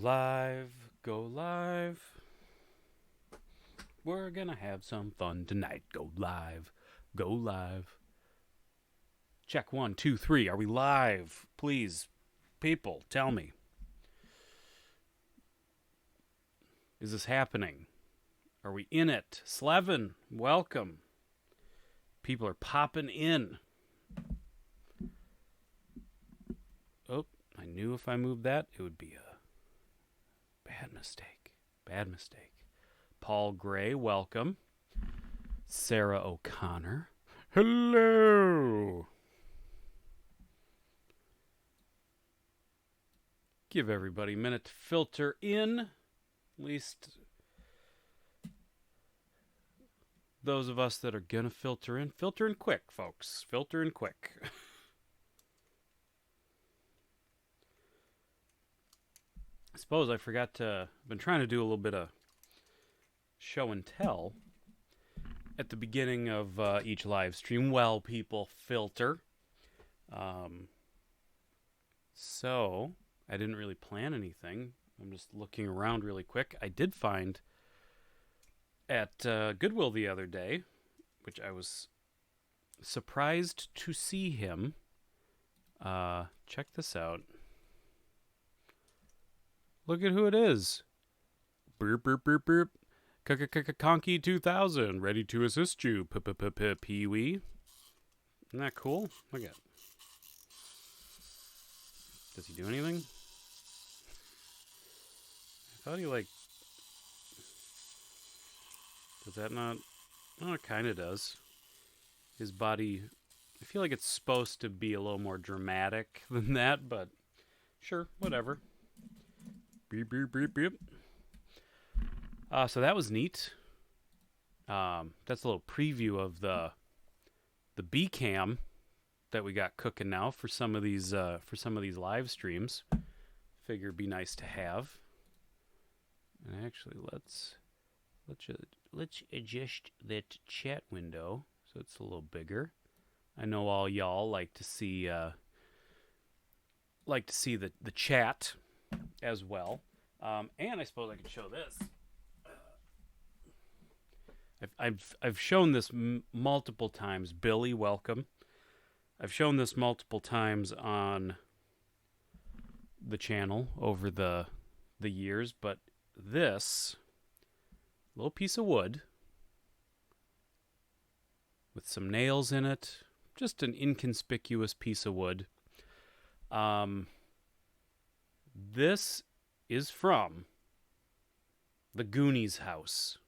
live, go live. We're gonna have some fun tonight. Go live, go live. Check 1, 2, 3. Are we live? Please, people, tell me. Is this happening? Are we in it? Slevin, welcome. People are popping in. Oh, I knew if I moved that, it would be a bad mistake. Bad mistake. Paul Gray, welcome. Sarah O'Connor, hello. Give everybody a minute to filter in. At least those of us that are going to filter in. Filter in quick, folks. Filter in quick. I suppose I forgot to... I've been trying to do a little bit of show and tell at the beginning of each live stream. Well, people, filter. So, I didn't really plan anything. I'm just looking around really quick. I did find at Goodwill the other day, which I was surprised to see him. Check this out. Look at who it is. Burp, burp, burp, burp. Conky 2000, ready to assist you, Pee-wee. Isn't that cool? Look at it. Does he do anything? I thought he, does that not... Oh, it kind of does. His body... I feel like it's supposed to be a little more dramatic than that, but... Sure, whatever. Beep, beep, beep, beep. So that was neat. That's a little preview of the B cam that we got cooking now for some of these live streams. Figure it'd be nice to have. And actually, let's adjust that chat window so it's a little bigger. I know all y'all like to see the chat as well. And I suppose I could show this. I've shown this multiple times. Billy, welcome. I've shown this multiple times on the channel over the years, but this little piece of wood with some nails in it, just an inconspicuous piece of wood. This is from the Goonies house.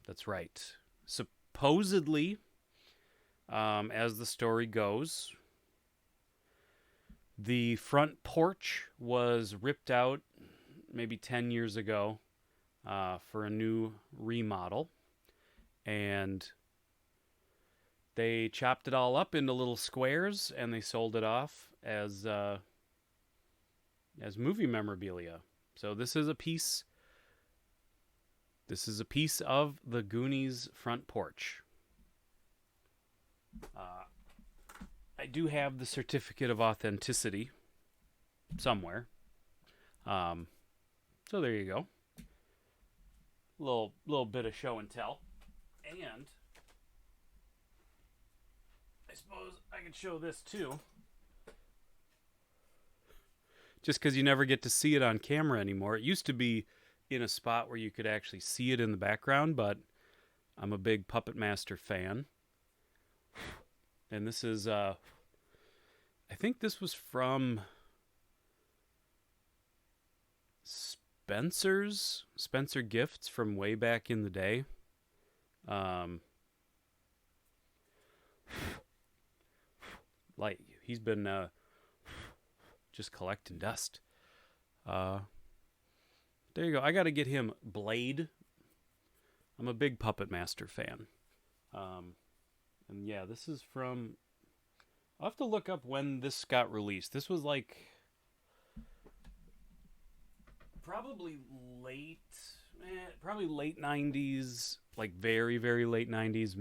That's right. Supposedly, as the story goes, the front porch was ripped out maybe 10 years ago for a new remodel. And they chopped it all up into little squares and they sold it off as movie memorabilia. So this is a piece of the Goonies front porch. I do have the certificate of authenticity somewhere. So there you go. Little bit of show and tell. And I suppose I could show this too. Just because you never get to see it on camera anymore. It used to be in a spot where you could actually see it in the background, but I'm a big Puppet Master fan. And this is, I think this was from Spencer Gifts from way back in the day. Like, he's been just collecting dust. There you go. I got to get him Blade. I'm a big Puppet Master fan. And yeah, this is from... I'll have to look up when this got released. This was like... Probably late 90s. Like very, very late 90s.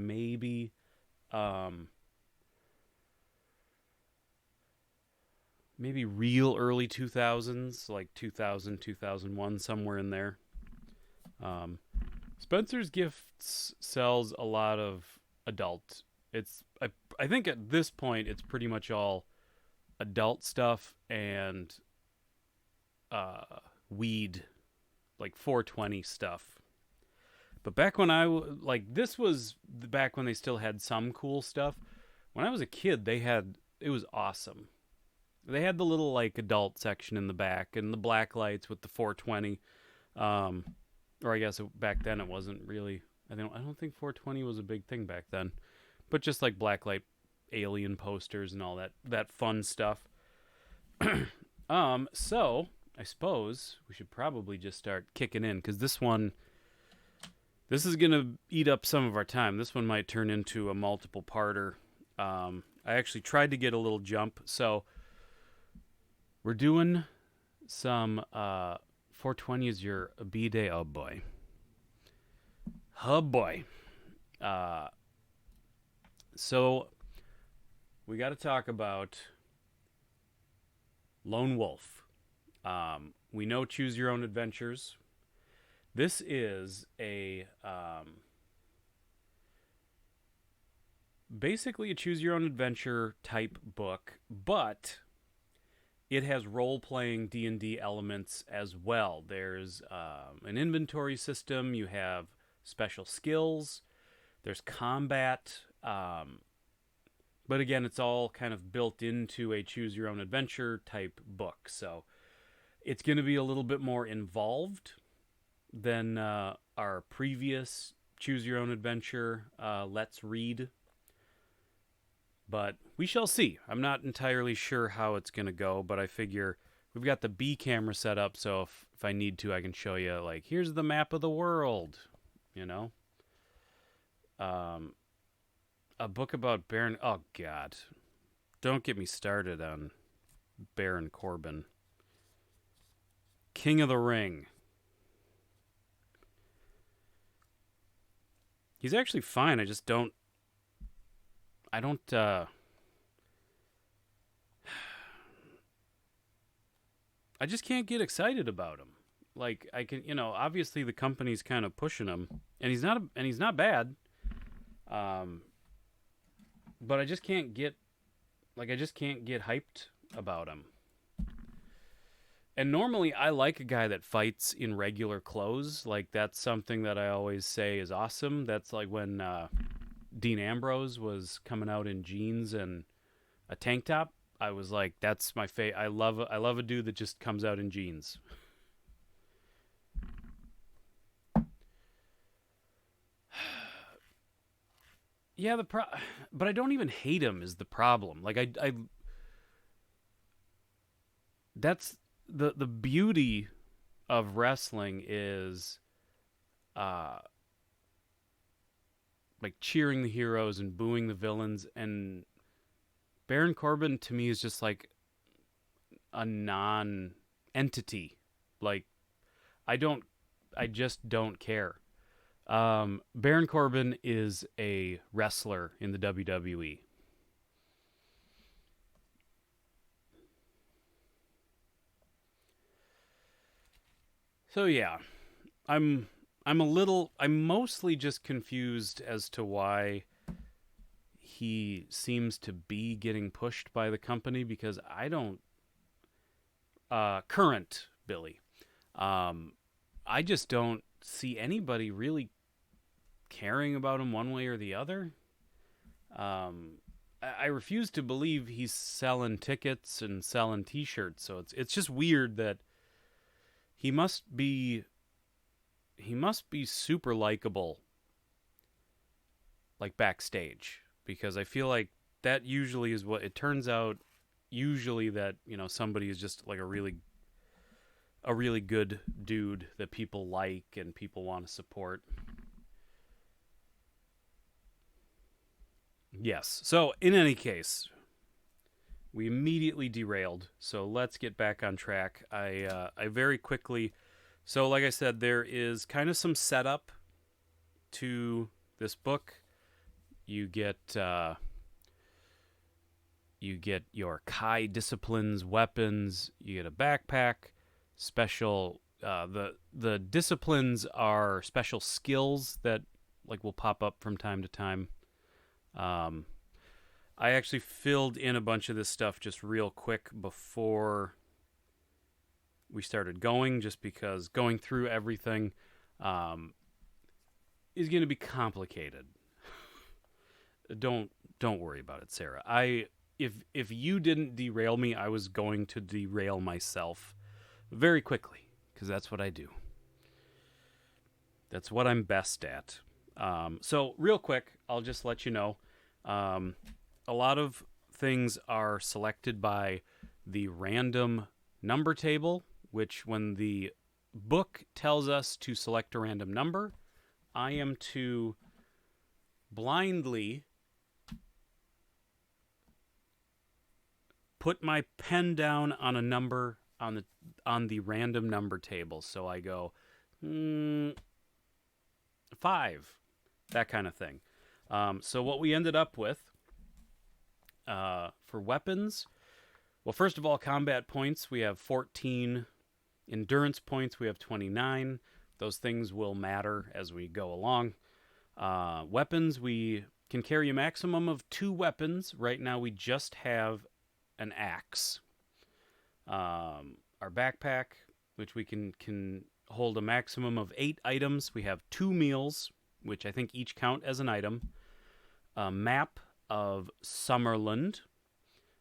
maybe real early 2000s, like 2000, 2001, somewhere in there. Um, Spencer's Gifts sells a lot of adult. I think at this point it's pretty much all adult stuff and uh, weed, like 420 stuff. But back when this was back when they still had some cool stuff. When I was a kid, it was awesome. They had the little like adult section in the back and the black lights with the 420. Um, or I guess back then it wasn't really. I don't think 420 was a big thing back then, but just like blacklight alien posters and all that fun stuff. So I suppose we should probably just start kicking in because this is gonna eat up some of our time. This one might turn into a multiple parter. I actually tried to get a little jump, so we're doing some 420 is your B-Day. Oh boy. Oh boy. So we got to talk about Lone Wolf. We know Choose Your Own Adventures. This is basically a Choose Your Own Adventure type book, but it has role-playing D&D elements as well. There's an inventory system. You have special skills. There's combat. But again, it's all kind of built into a Choose Your Own Adventure type book. So it's going to be a little bit more involved than our previous Choose Your Own Adventure Let's Read. But we shall see. I'm not entirely sure how it's going to go, but I figure we've got the B camera set up, so if I need to, I can show you, like, here's the map of the world, you know? A book about Baron... Oh, God. Don't get me started on Baron Corbin. King of the Ring. He's actually fine. I just don't... I just can't get excited about him. Like, I can, obviously the company's kind of pushing him, and he's not bad. But I just can't get hyped about him. And normally I like a guy that fights in regular clothes. Like, that's something that I always say is awesome. That's like when Dean Ambrose was coming out in jeans and a tank top. I was like, that's my favorite. I love a dude that just comes out in jeans. Yeah, but I don't even hate him is the problem. Like I that's the beauty of wrestling is like cheering the heroes and booing the villains, and Baron Corbin to me is just like a non-entity. Like I just don't care. Baron Corbin is a wrestler in the WWE. So yeah, I'm mostly just confused as to why he seems to be getting pushed by the company, because I don't current Billy. I just don't see anybody really caring about him one way or the other. I refuse to believe he's selling tickets and selling T-shirts. So it's just weird that he must be super likable, like backstage, because I feel like that usually is what it turns out. Usually that somebody is just like a really good dude that people like and people want to support. Yes. So in any case, we immediately derailed. So let's get back on track. I very quickly. So like I said, there is kind of some setup to this book. You get You get your Kai disciplines, weapons. You get a backpack, special. The disciplines are special skills that like will pop up from time to time. Um, I actually filled in a bunch of this stuff just real quick before we started going, just because going through everything is going to be complicated. Don't worry about it, Sarah. If you didn't derail me, I was going to derail myself very quickly, because that's what I do. That's what I'm best at. So real quick, I'll just let you know. A lot of things are selected by the random number table, which when the book tells us to select a random number, I am to blindly put my pen down on a number on the random number table. So I go 5, that kind of thing. So what we ended up with for weapons, well, first of all, combat points, we have 14. Endurance points, we have 29. Those things will matter as we go along. Weapons, we can carry a maximum of 2 weapons. Right now, we just have an axe. Our backpack, which we can hold a maximum of 8 items. We have 2 meals, which I think each count as an item. A map of Summerland,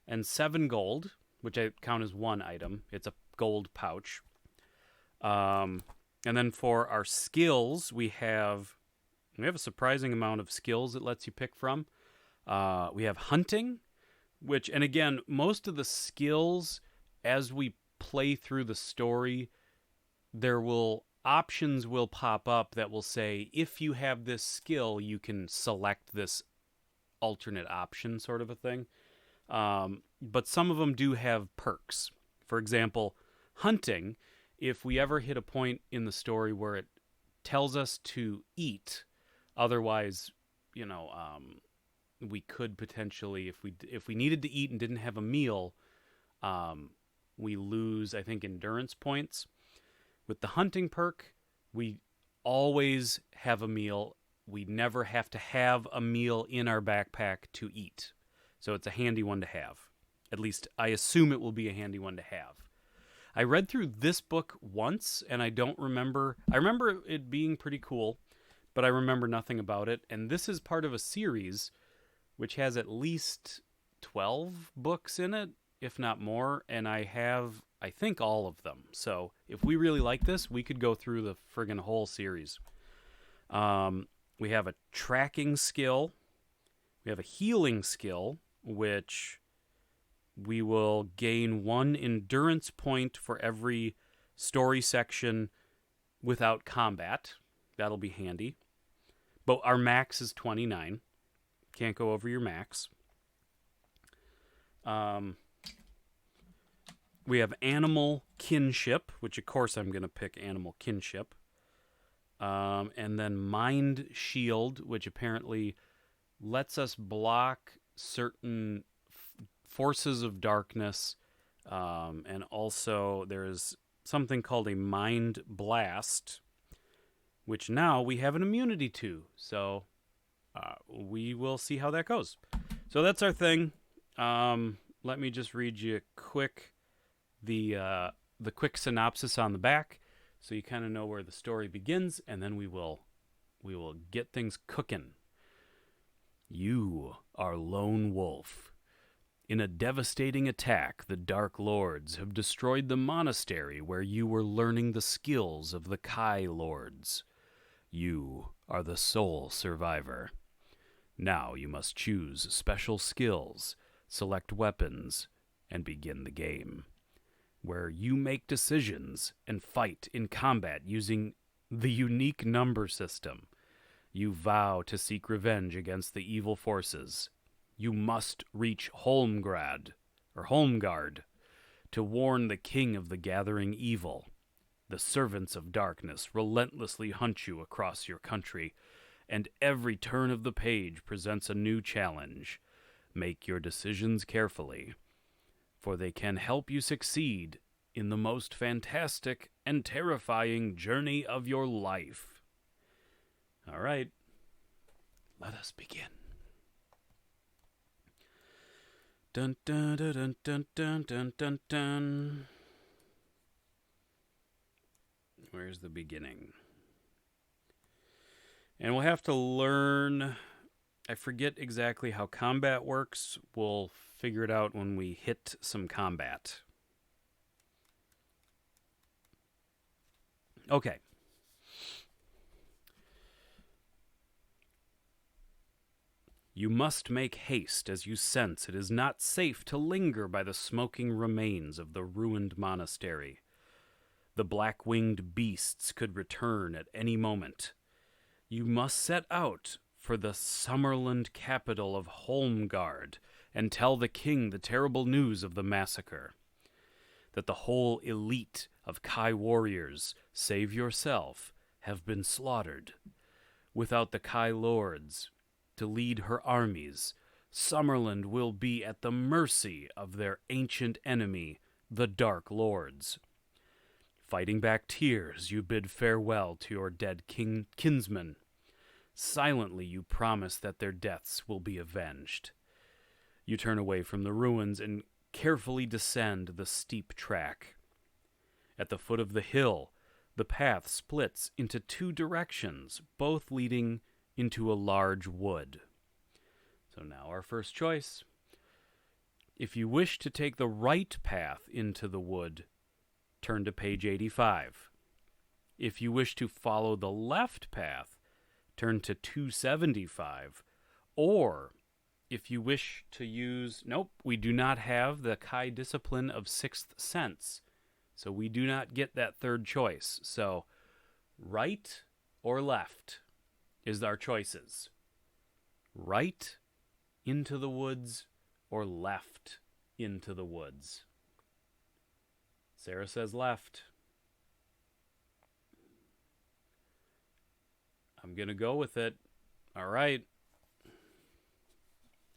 and 7 gold, which I count as 1 item. It's a gold pouch. And then for our skills, we have a surprising amount of skills it lets you pick from. We have hunting, which, and again, most of the skills, as we play through the story, options will pop up that will say, if you have this skill, you can select this alternate option, sort of a thing. But some of them do have perks. For example, hunting, if we ever hit a point in the story where it tells us to eat, otherwise, we could potentially, if we needed to eat and didn't have a meal, we lose, I think, endurance points. With the hunting perk, we always have a meal. We never have to have a meal in our backpack to eat. So it's a handy one to have. At least I assume it will be a handy one to have. I read through this book once, and I don't remember. I remember it being pretty cool, but I remember nothing about it. And this is part of a series which has at least 12 books in it, if not more, and I have, I think, all of them. So if we really like this, we could go through the friggin' whole series. We have a tracking skill. We have a healing skill, which we will gain 1 endurance point for every story section without combat. That'll be handy. But our max is 29. Can't go over your max. We have animal kinship, which of course I'm going to pick animal kinship. And then mind shield, which apparently lets us block certain forces of darkness. And also there's something called a mind blast, which now we have an immunity to. So we will see how that goes. So that's our thing. Let me just read you quick the quick synopsis on the back, so you kind of know where the story begins, and then we will get things cooking. You are Lone Wolf. In a devastating attack, the Dark Lords have destroyed the monastery where you were learning the skills of the Kai Lords. You are the sole survivor. Now you must choose special skills, select weapons, and begin the game, where you make decisions and fight in combat using the unique number system. You vow to seek revenge against the evil forces. You must reach Holmgard to warn the king of the gathering evil. The servants of darkness relentlessly hunt you across your country, and every turn of the page presents a new challenge. Make your decisions carefully, for they can help you succeed in the most fantastic and terrifying journey of your life. All right, let us begin. Dun dun dun dun dun dun dun dun. Where's the beginning? And we'll have to learn. I forget exactly how combat works. We'll figure it out when we hit some combat. Okay. You must make haste as you sense it is not safe to linger by the smoking remains of the ruined monastery. The black-winged beasts could return at any moment. You must set out for the Summerland capital of Holmgard and tell the king the terrible news of the massacre. That the whole elite of Kai warriors, save yourself, have been slaughtered. Without the Kai lords to lead her armies, Summerland will be at the mercy of their ancient enemy, the Dark Lords. Fighting back tears, you bid farewell to your dead kinsmen. Silently you promise that their deaths will be avenged. You turn away from the ruins and carefully descend the steep track. At the foot of the hill, the path splits into two directions, both leading into a large wood. So now our first choice. If you wish to take the right path into the wood, turn to page 85. If you wish to follow the left path, turn to 275. Or, if you wish to use... Nope, we do not have the Kai discipline of Sixth Sense. So we do not get that third choice. So, right or left is our choices. Right into the woods or left into the woods. Sarah says left. I'm going to go with it. All right.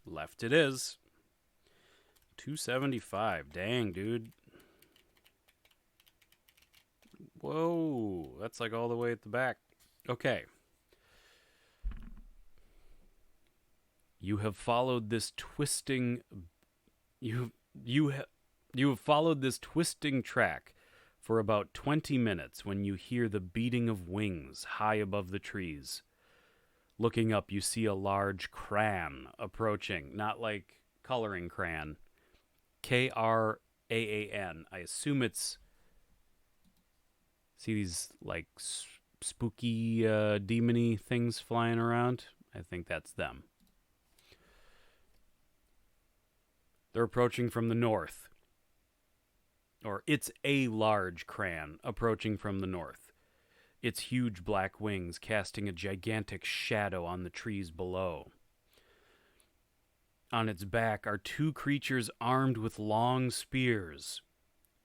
Left it is. 275. Dang, dude. Whoa. That's like all the way at the back. Okay. You have followed this twisting... You have followed this twisting track for about 20 minutes when you hear the beating of wings high above the trees. Looking up, you see a large cran approaching, not like coloring crayon. Kraan. I assume it's... See these, like, spooky, demony things flying around? I think that's them. They're approaching from the north. Or it's a large cran approaching from the north. Its huge black wings casting a gigantic shadow on the trees below. On its back are two creatures armed with long spears.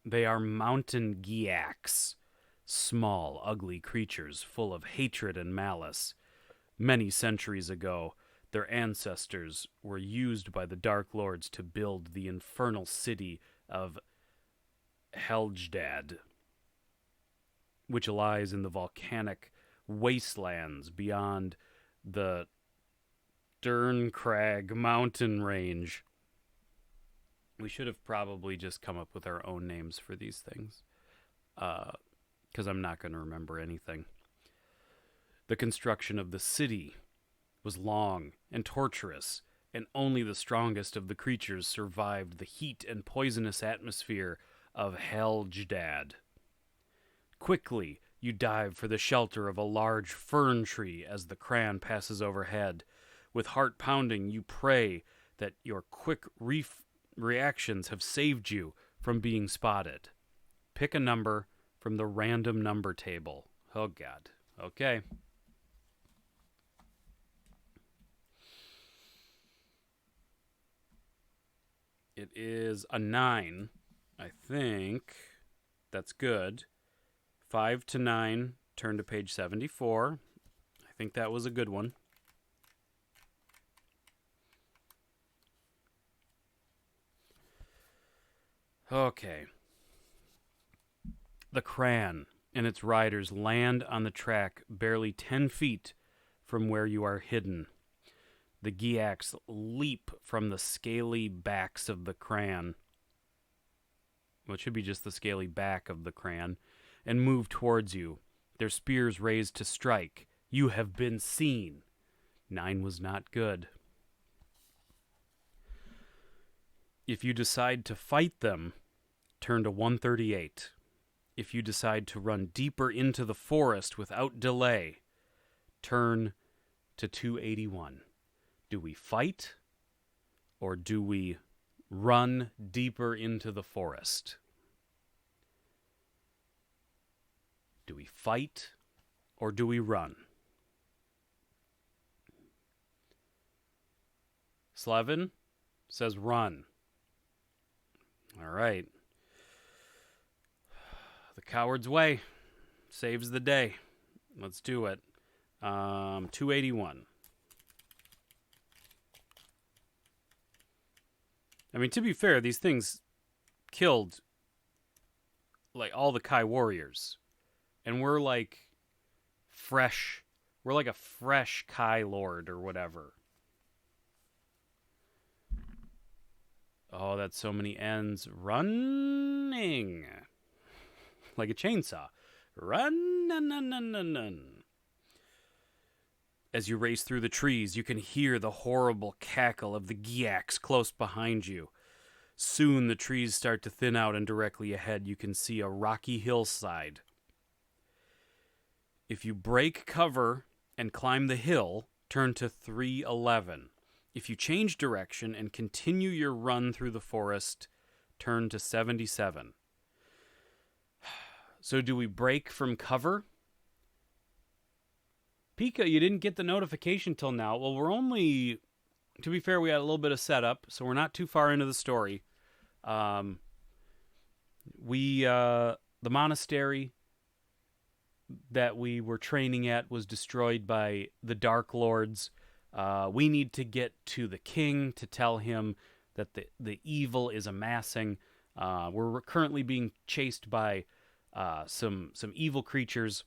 They are mountain giaks, small, ugly creatures full of hatred and malice. Many centuries ago, their ancestors were used by the Dark Lords to build the infernal city of Helgedad, which lies in the volcanic wastelands beyond the Derncrag mountain range. We should have probably just come up with our own names for these things, because I'm not going to remember anything. The construction of the city was long and torturous, and only the strongest of the creatures survived the heat and poisonous atmosphere of Helgedad. Quickly, you dive for the shelter of a large fern tree as the cran passes overhead. With heart pounding, you pray that your quick reactions have saved you from being spotted. Pick a number from the random number table. Oh, God. Okay. It is a 9. I think that's good. 5 to 9, turn to page 74. I think that was a good one. Okay. The Cran and its riders land on the track barely 10 feet from where you are hidden. The Giaks leap from the scaly backs of the Cran. Well, it should be just the scaly back of the Cran, and move towards you, their spears raised to strike. You have been seen. 9 was not good. If you decide to fight them, turn to 138. If you decide to run deeper into the forest without delay, turn to 281. Do we fight, or do we run deeper into the forest? Do we fight, or do we run? Slevin says run. All right. The coward's way saves the day. Let's do it. 281. I mean, to be fair, these things killed like all the Kai warriors. And we're like fresh. We're like a fresh Kai lord or whatever. Oh, that's so many ends. Running. Like a chainsaw. Run. As you race through the trees, you can hear the horrible cackle of the Giaks close behind you. Soon the trees start to thin out, and directly ahead you can see a rocky hillside. If you break cover and climb the hill, turn to 311. If you change direction and continue your run through the forest, turn to 77. So do we break from cover? Pika, you didn't get the notification till now. Well, we're only, to be fair, we had a little bit of setup, so we're not too far into the story. The monastery that we were training at was destroyed by the Dark Lords. We need to get to the king to tell him that the evil is amassing. We're currently being chased by some evil creatures.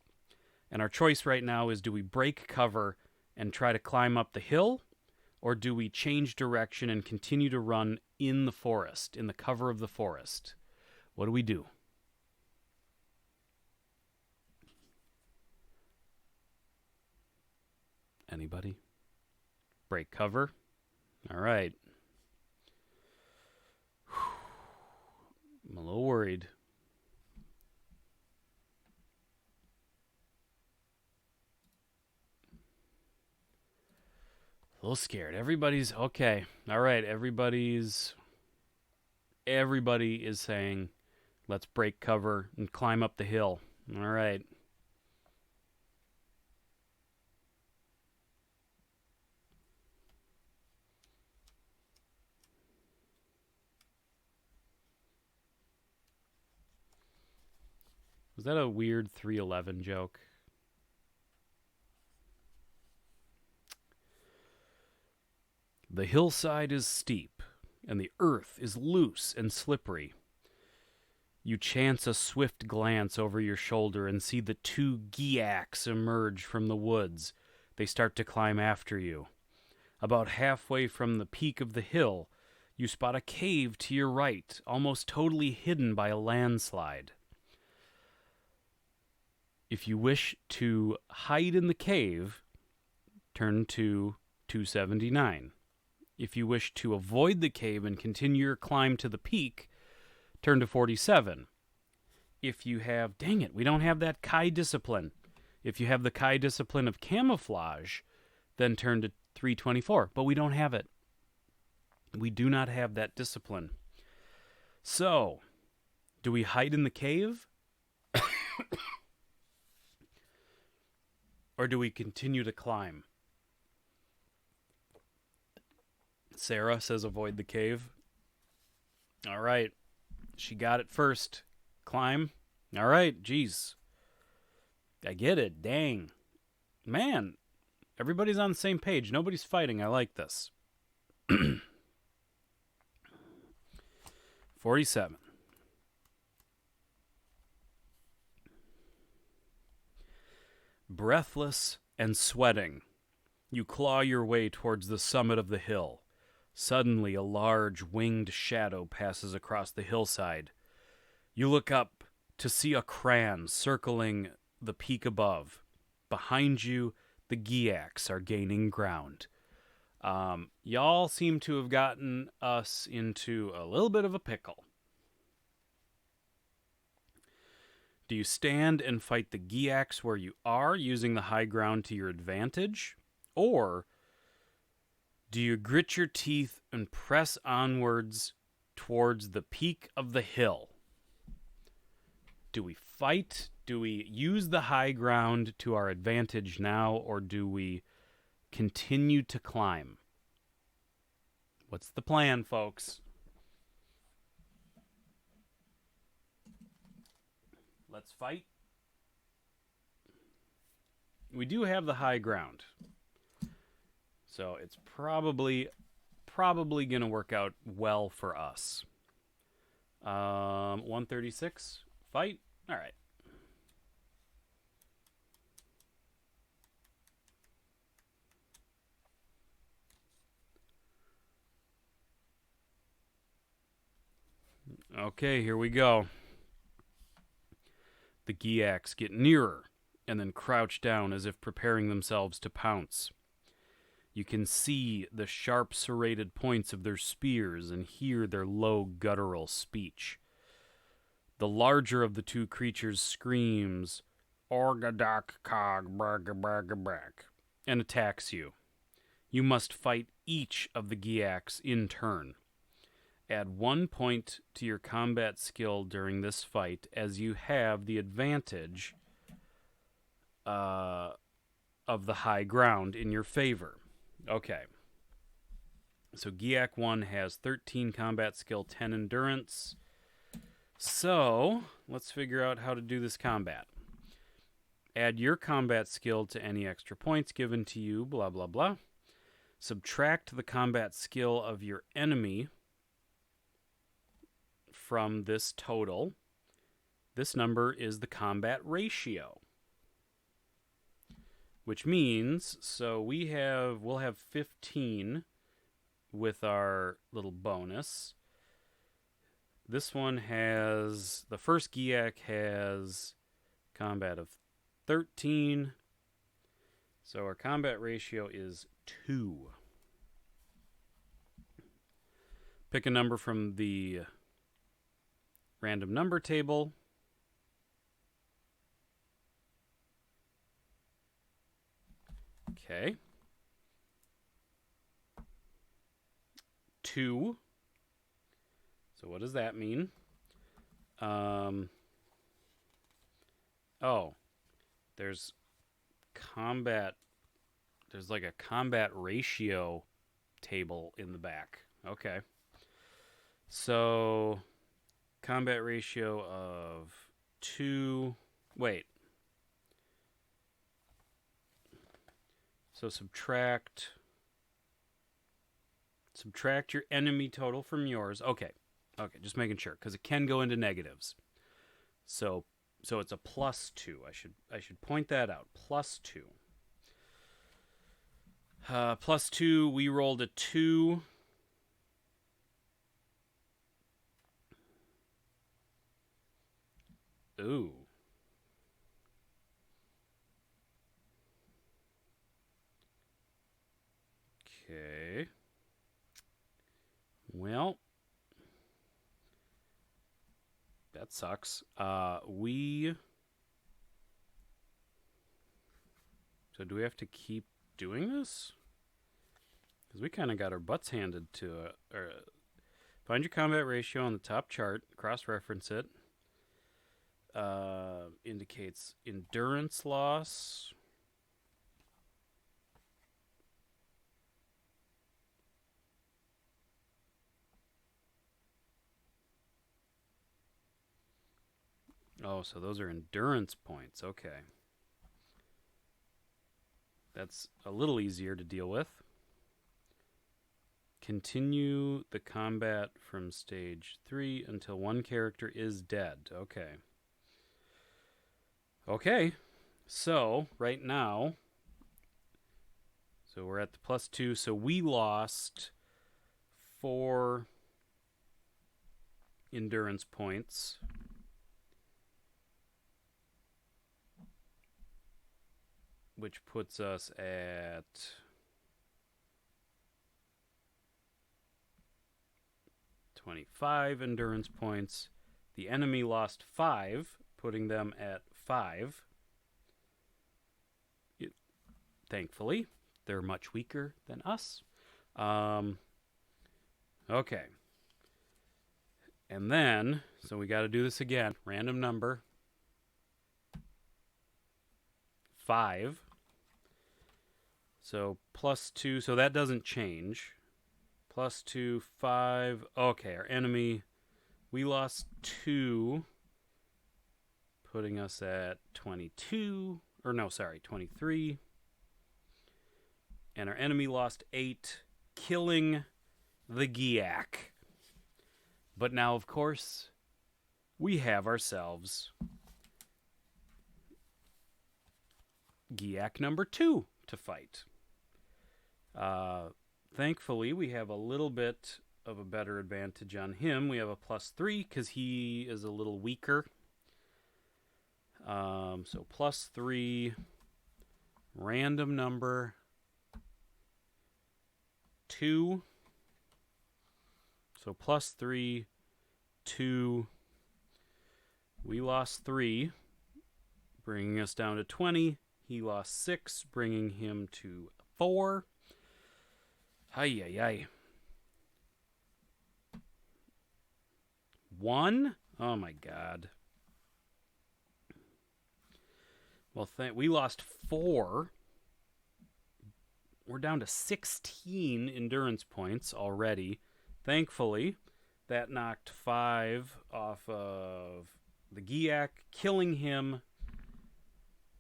And our choice right now is, do we break cover and try to climb up the hill, or do we change direction and continue to run in the forest, in the cover of the forest? What do we do? Anybody? Break cover? All right. I'm a little worried. A little scared. Everybody's okay. All right. Everybody is saying, let's break cover and climb up the hill. All right. Was that a weird 311 joke? The hillside is steep, and the earth is loose and slippery. You chance a swift glance over your shoulder and see the 2 Giaks emerge from the woods. They start to climb after you. About halfway from the peak of the hill, you spot a cave to your right, almost totally hidden by a landslide. If you wish to hide in the cave, turn to 279. If you wish to avoid the cave and continue your climb to the peak, turn to 47. If you have, dang it, we don't have that Kai discipline. If you have the Kai discipline of camouflage, then turn to 324. But we don't have it. We do not have that discipline. So, do we hide in the cave? Or do we continue to climb? Sarah says avoid the cave. All right. She got it first. Climb. All right. Jeez. I get it. Dang. Man. Everybody's on the same page. Nobody's fighting. I like this. 47. breathless and sweating, you claw your way towards the summit of the hill. Suddenly, a large winged shadow passes across the hillside. You look up to see a Kran circling the peak above. Behind you, the Giaks are gaining ground. Y'all seem to have gotten us into a little bit of a pickle. Do you stand and fight the Giaks where you are, using the high ground to your advantage? Or do you grit your teeth and press onwards towards the peak of the hill? Do we fight? Do we use the high ground to our advantage now, or do we continue to climb? What's the plan, folks? Let's fight. We do have the high ground, so it's probably going to work out well for us. 136, fight. All right. Okay, here we go. The Giaks get nearer and then crouch down as if preparing themselves to pounce. You can see the sharp serrated points of their spears and hear their low guttural speech. The larger of the two creatures screams, "Orgadak kog brag," and attacks you. You must fight each of the Giaks in turn. Add 1 point to your combat skill during this fight, as you have the advantage of the high ground in your favor. Okay. So Giak 1 has 13 combat skill, 10 endurance. So let's figure out how to do this combat. Add your combat skill to any extra points given to you, blah, blah, blah. Subtract the combat skill of your enemy from this total. This number is the combat ratio, which means, so we'll have 15 with our little bonus. This one has, the first Giak has combat of 13. So our combat ratio is 2. Pick a number from the random number table. Okay. 2. So what does that mean? There's combat. There's like a combat ratio table in the back. Okay. So combat ratio of 2. Wait. So subtract your enemy total from yours. Okay, just making sure, because it can go into negatives. So it's a +2. I should point that out. +2. +2. We rolled a 2. Ooh. Okay. Well, that sucks. So do we have to keep doing this? Because we kind of got our butts handed to it. Find your combat ratio on the top chart. Cross-reference it. Indicates endurance loss. Oh, so those are endurance points. Okay. That's a little easier to deal with. Continue the combat from stage 3 until one character is dead. Okay. Okay. So, right now, so we're at the +2, so we lost 4 endurance points. Which puts us at 25 endurance points. The enemy lost 5, putting them at 5. Thankfully, they're much weaker than us. Okay. And then, so we got to do this again. Random number. 5. So +2, so that doesn't change. +2, 5. Okay, our enemy, we lost 2, putting us at 22. Or no, sorry, 23. And our enemy lost 8, killing the Giak. But now, of course, we have ourselves Giak number 2 to fight. Thankfully, we have a little bit of a better advantage on him. We have a +3 because he is a little weaker. So +3, random number 2. So +3, 2. We lost 3, bringing us down to 20. He lost 6, bringing him to 4. Ay, ay, ay. 1? Oh, my God. Well, we lost 4. We're down to 16 endurance points already. Thankfully, that knocked 5 off of the Giak, killing him.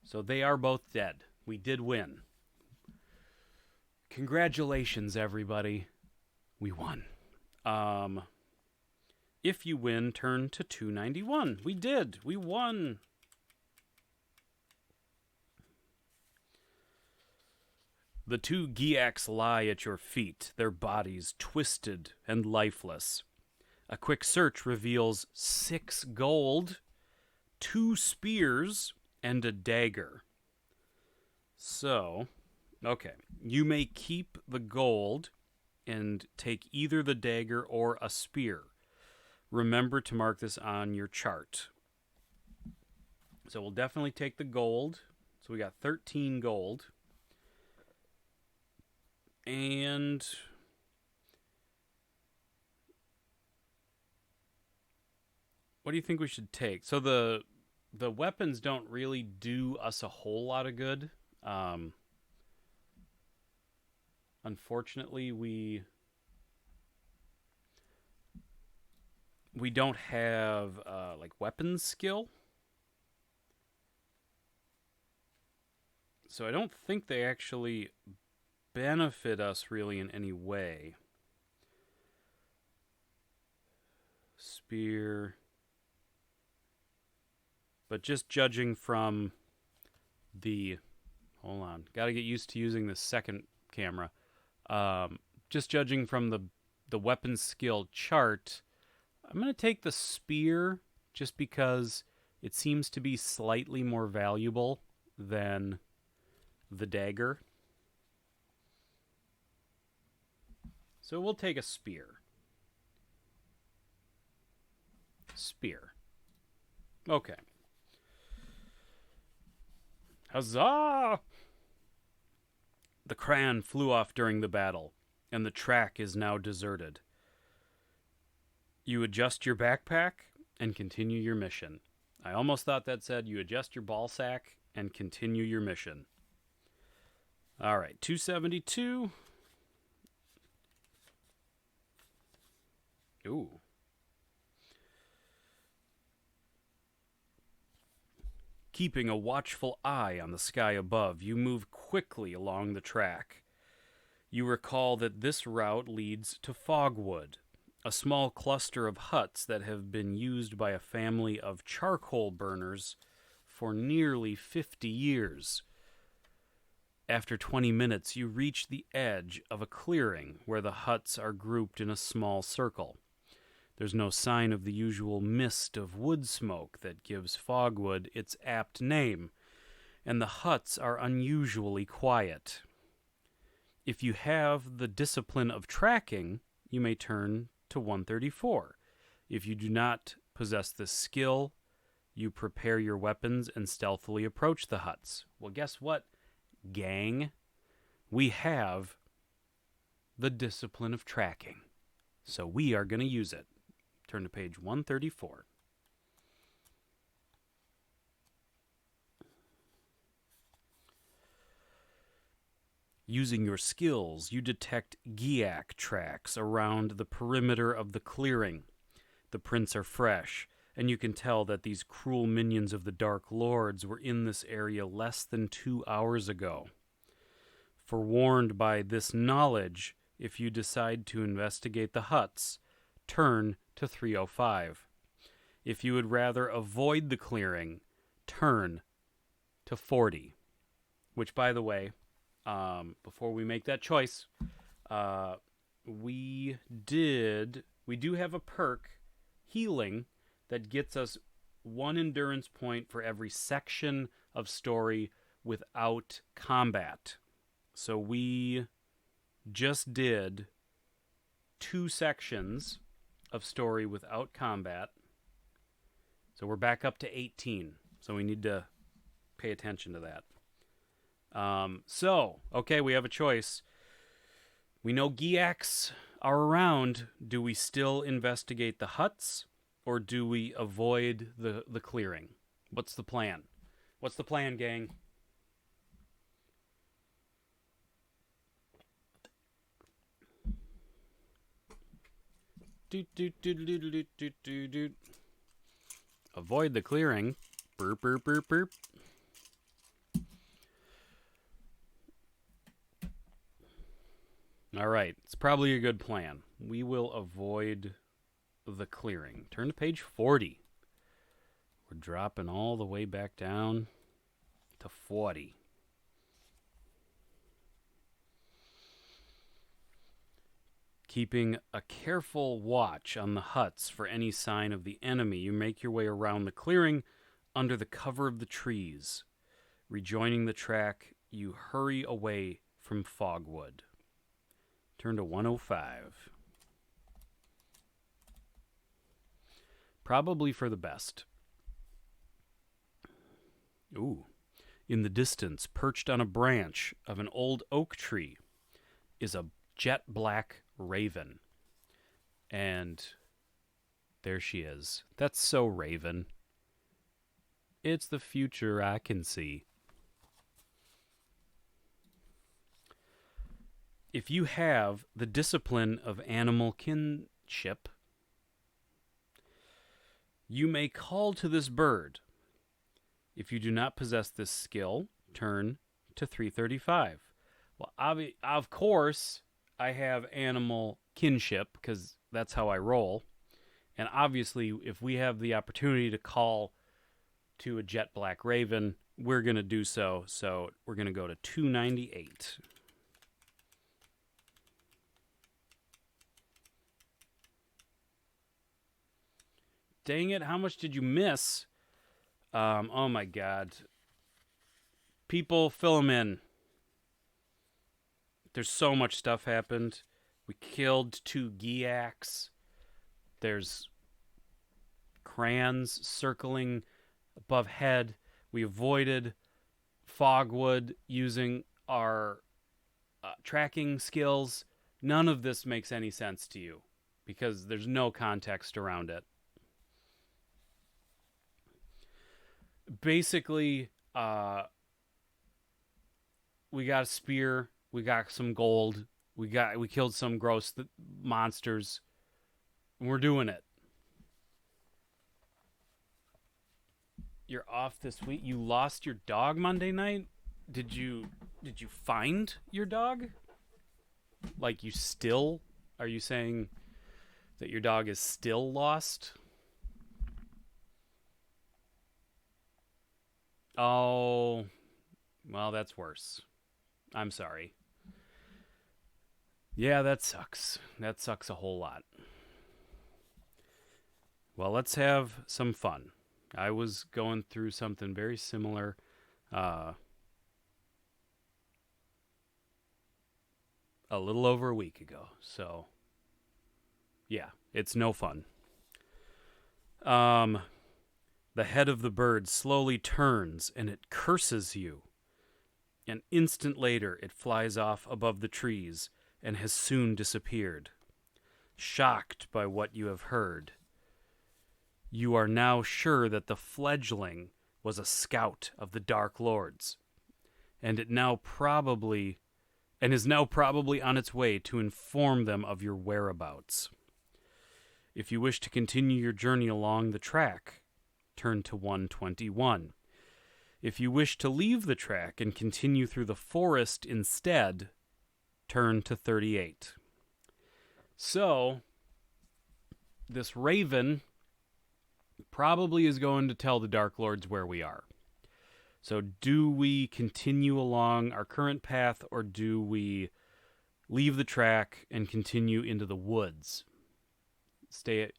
So they are both dead. We did win. Congratulations, everybody. We won. If you win, turn to 291. We did. We won. The 2 Giaks lie at your feet, their bodies twisted and lifeless. A quick search reveals 6 gold, 2 spears, and a dagger. So, okay. You may keep the gold and take either the dagger or a spear. Remember to mark this on your chart. So we'll definitely take the gold. So we got 13 gold. And what do you think we should take? So the weapons don't really do us a whole lot of good. Unfortunately, we don't have like weapons skill. So I don't think they actually benefit us really in any way. Spear. But just judging from the... Hold on. Got to get used to using the second camera. Just judging from the weapon skill chart, I'm going to take the spear just because it seems to be slightly more valuable than the dagger. So we'll take a spear. Spear. Okay. Huzzah! The Cran flew off during the battle, and the track is now deserted. You adjust your backpack and continue your mission. I almost thought that said you adjust your ball sack and continue your mission. All right, 272. Ooh. Keeping a watchful eye on the sky above, you move quickly along the track. You recall that this route leads to Fogwood, a small cluster of huts that have been used by a family of charcoal burners for nearly 50 years. After 20 minutes, you reach the edge of a clearing where the huts are grouped in a small circle. There's no sign of the usual mist of wood smoke that gives Fogwood its apt name, and the huts are unusually quiet. If you have the discipline of tracking, you may turn to 134. If you do not possess this skill, you prepare your weapons and stealthily approach the huts. Well, guess what, gang? We have the discipline of tracking, so we are going to use it. Turn to page 134. Using your skills, you detect Giak tracks around the perimeter of the clearing. The prints are fresh, and you can tell that these cruel minions of the Dark Lords were in this area less than 2 hours ago. Forewarned by this knowledge, if you decide to investigate the huts, turn to 305. If you would rather avoid the clearing, turn to 40. Which, by the way, before we make that choice, we do have a perk, healing, that gets us 1 endurance point for every section of story without combat. So we just did 2 sections of story without combat. So we're back up to 18. So we need to pay attention to that. Okay, we have a choice. We know Giaks are around. Do we still investigate the huts, or do we avoid the clearing? What's the plan? What's the plan, gang? Avoid the clearing. Burp, burp, burp, burp. All right, it's probably a good plan. We will avoid the clearing. Turn to page 40. We're dropping all the way back down to 40. Keeping a careful watch on the huts for any sign of the enemy, you make your way around the clearing under the cover of the trees. Rejoining the track, you hurry away from Fogwood. Turn to 105. Probably for the best. Ooh. In the distance, perched on a branch of an old oak tree, is a jet black raven. And there she is. That's so Raven. It's the future I can see. If you have the discipline of animal kinship, you may call to this bird. If you do not possess this skill, turn to 335. Well, of course, I have animal kinship because that's how I roll. And obviously, if we have the opportunity to call to a jet black raven, we're going to do so. So we're going to go to 298. Dang it, how much did you miss? Oh my God. People, fill them in. There's so much stuff happened. We killed 2 Giaks. There's crayons circling above head. We avoided Fogwood using our tracking skills. None of this makes any sense to you because there's no context around it. Basically, we got a spear, we got some gold, we killed some gross monsters, and we're doing it. You're off this week. You lost your dog Monday night? Did you find your dog? Like, you still? Are you saying that your dog is still lost? Oh, well, that's worse. I'm sorry. Yeah, that sucks. That sucks a whole lot. Well, let's have some fun. I was going through something very similar uh, a little over a week ago. So, yeah, it's no fun. Um, the head of the bird slowly turns and it curses you. An instant later, it flies off above the trees and has soon disappeared. Shocked by what you have heard, you are now sure that the fledgling was a scout of the Dark Lords, and is now probably on its way to inform them of your whereabouts. If you wish to continue your journey along the track, turn to 121. If you wish to leave the track and continue through the forest instead, turn to 38. So, this raven probably is going to tell the Dark Lords where we are. So do we continue along our current path, or do we leave the track and continue into the woods?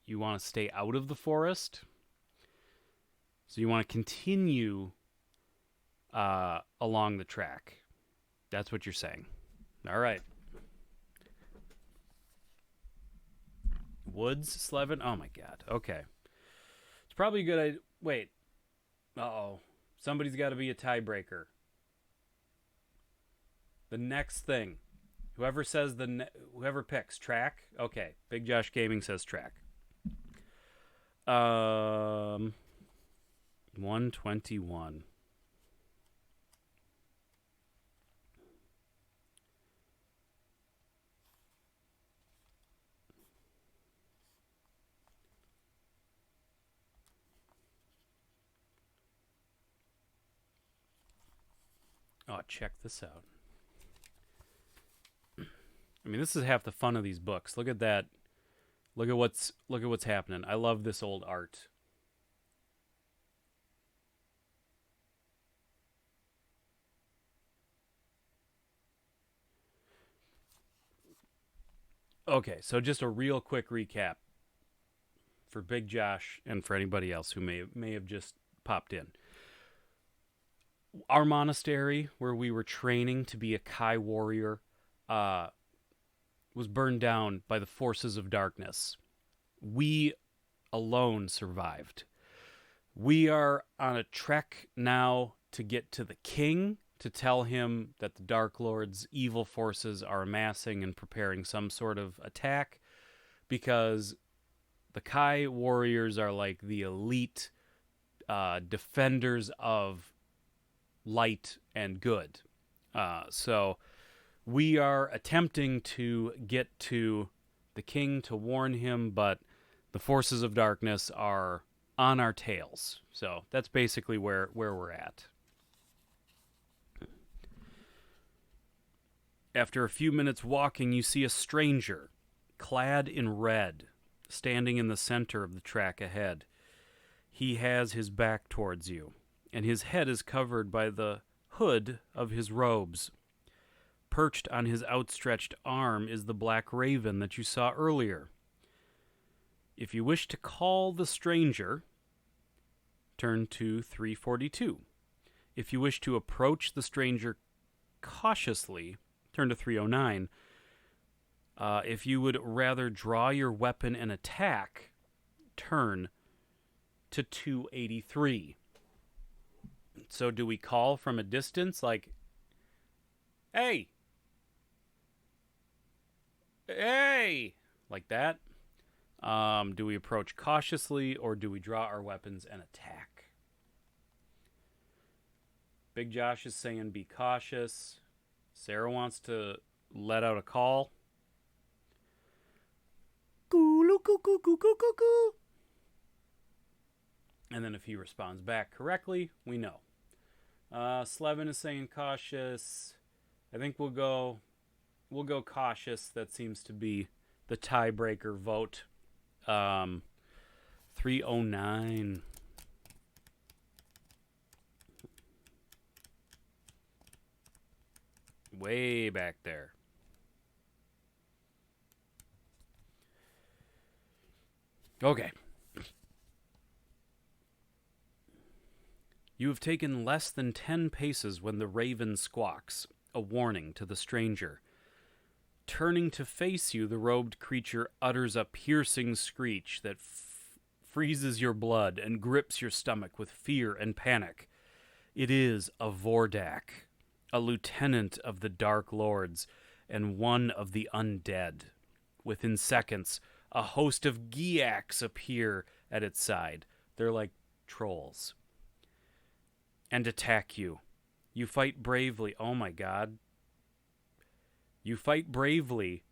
You want to stay out of the forest? So you want to continue along the track. That's what you're saying. All right. Woods, Slevin? Oh, my God. Okay. It's probably a good idea. Wait. Uh-oh. Somebody's got to be a tiebreaker. The next thing. Whoever picks track. Okay. Big Josh Gaming says track. 121. Oh, check this out. I mean, this is half the fun of these books. Look at that. Look at what's happening. I love this old art. Okay, so just a real quick recap for Big Josh and for anybody else who may have just popped in. Our monastery, where we were training to be a Kai warrior, was burned down by the forces of darkness. We alone survived. We are on a trek now to get to the king, to tell him that the Dark Lord's evil forces are amassing and preparing some sort of attack, because the Kai warriors are like the elite defenders of light and good. So we are attempting to get to the king to warn him, but the forces of darkness are on our tails. So that's basically where we're at. After a few minutes walking, you see a stranger, clad in red, standing in the center of the track ahead. He has his back towards you, and his head is covered by the hood of his robes. Perched on his outstretched arm is the black raven that you saw earlier. If you wish to call the stranger, turn to 342. If you wish to approach the stranger cautiously, turn to 309. If you would rather draw your weapon and attack, turn to 283. So do we call from a distance, like, hey, like that? Do we approach cautiously, or do we draw our weapons and attack? Big Josh is saying be cautious. Sarah wants to let out a call. And then if he responds back correctly, we know. Slevin is saying cautious. I think we'll go cautious. That seems to be the tiebreaker vote. 309. Way back there. Okay. You have taken less than 10 paces when the raven squawks, a warning to the stranger. Turning to face you, the robed creature utters a piercing screech that freezes your blood and grips your stomach with fear and panic. It is a Vordak, a lieutenant of the Dark Lords and one of the undead. Within seconds, a host of Giaks appear at its side. They're like trolls. And attack you. You fight bravely. Oh my god. You fight bravely,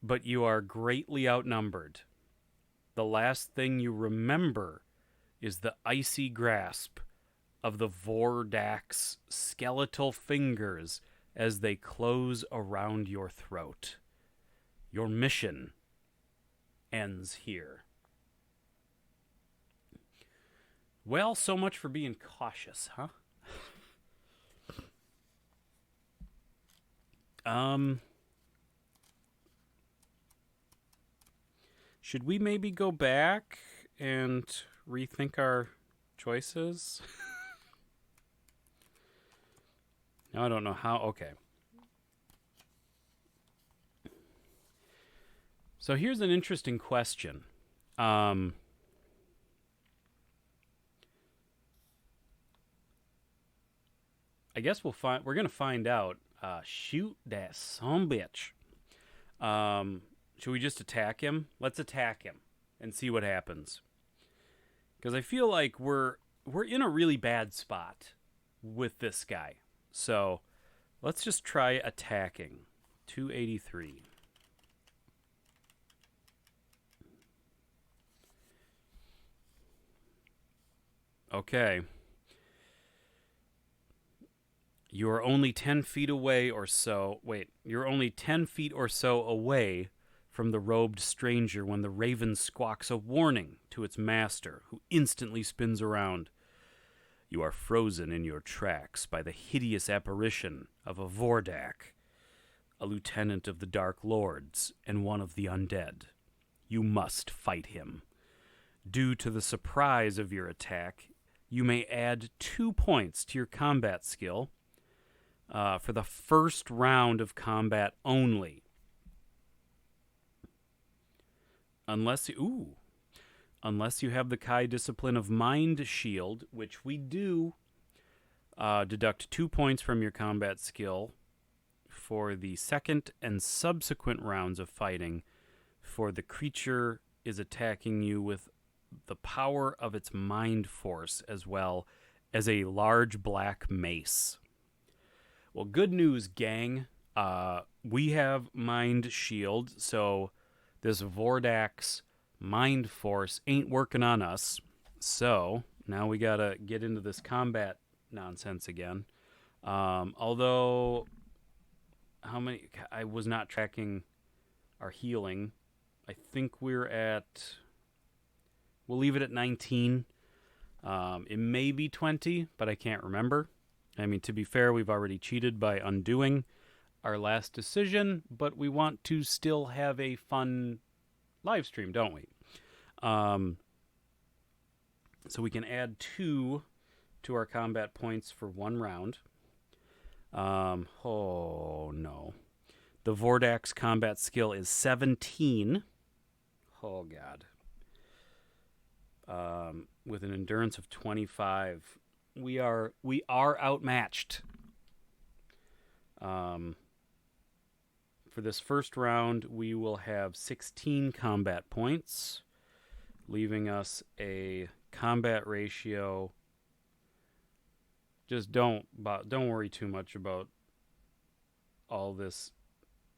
but you are greatly outnumbered. The last thing you remember is the icy grasp of the Vordak's skeletal fingers as they close around your throat. Your mission ends here. Well, so much for being cautious, huh? Should we maybe go back and rethink our choices? Now I don't know how. Okay. So here's an interesting question. I guess we're going to find out. Shoot that sumbitch. Should we just attack him? Let's attack him and see what happens. Because I feel like we're in a really bad spot with this guy. So let's just try attacking. 283. Okay. You're only 10 feet away or so. Wait, you're only 10 feet or so away from the robed stranger when the raven squawks a warning to its master, who instantly spins around. You are frozen in your tracks by the hideous apparition of a Vordak, a lieutenant of the Dark Lords and one of the undead. You must fight him. Due to the surprise of your attack, you may add 2 points to your combat skill for the first round of combat only. Unless you have the Kai discipline of Mind Shield, which we do, deduct 2 points from your combat skill for the second and subsequent rounds of fighting, for the creature is attacking you with the power of its mind force as well as a large black mace. Well, good news, gang. We have Mind Shield, so this Vordak's mind force ain't working on us. So now we gotta get into this combat nonsense again. Although, how many? I was not tracking our healing. I think we're at. We'll leave it at 19. It may be 20, but I can't remember. I mean, to be fair, we've already cheated by undoing our last decision, but we want to still have a fun live stream, don't we? So we can add 2 to our combat points for 1 round. Oh, no. The Vordak's combat skill is 17. Oh, God. With an endurance of 25. We are outmatched. For this first round, we will have 16 combat points, leaving us a combat ratio. Just don't worry too much about all this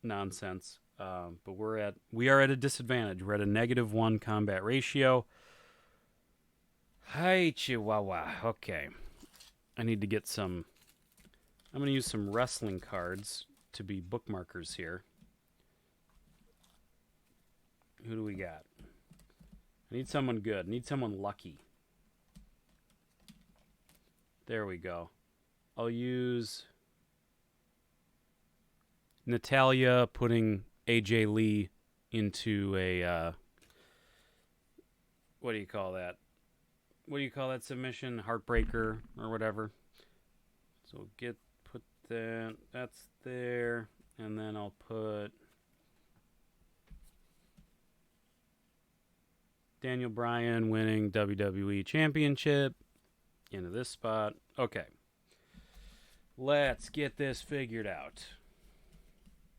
nonsense. But we are at a disadvantage. We're at a -1 combat ratio. Hi, Chihuahua. Okay. I need to get some. I'm going to use some wrestling cards to be bookmarkers here. Who do we got? I need someone good. I need someone lucky. There we go. I'll use Natalia putting AJ Lee into a what do you call that? What do you call that submission? Heartbreaker or whatever. So put that's there, and then I'll put Daniel Bryan winning WWE Championship into this spot. Okay. Let's get this figured out.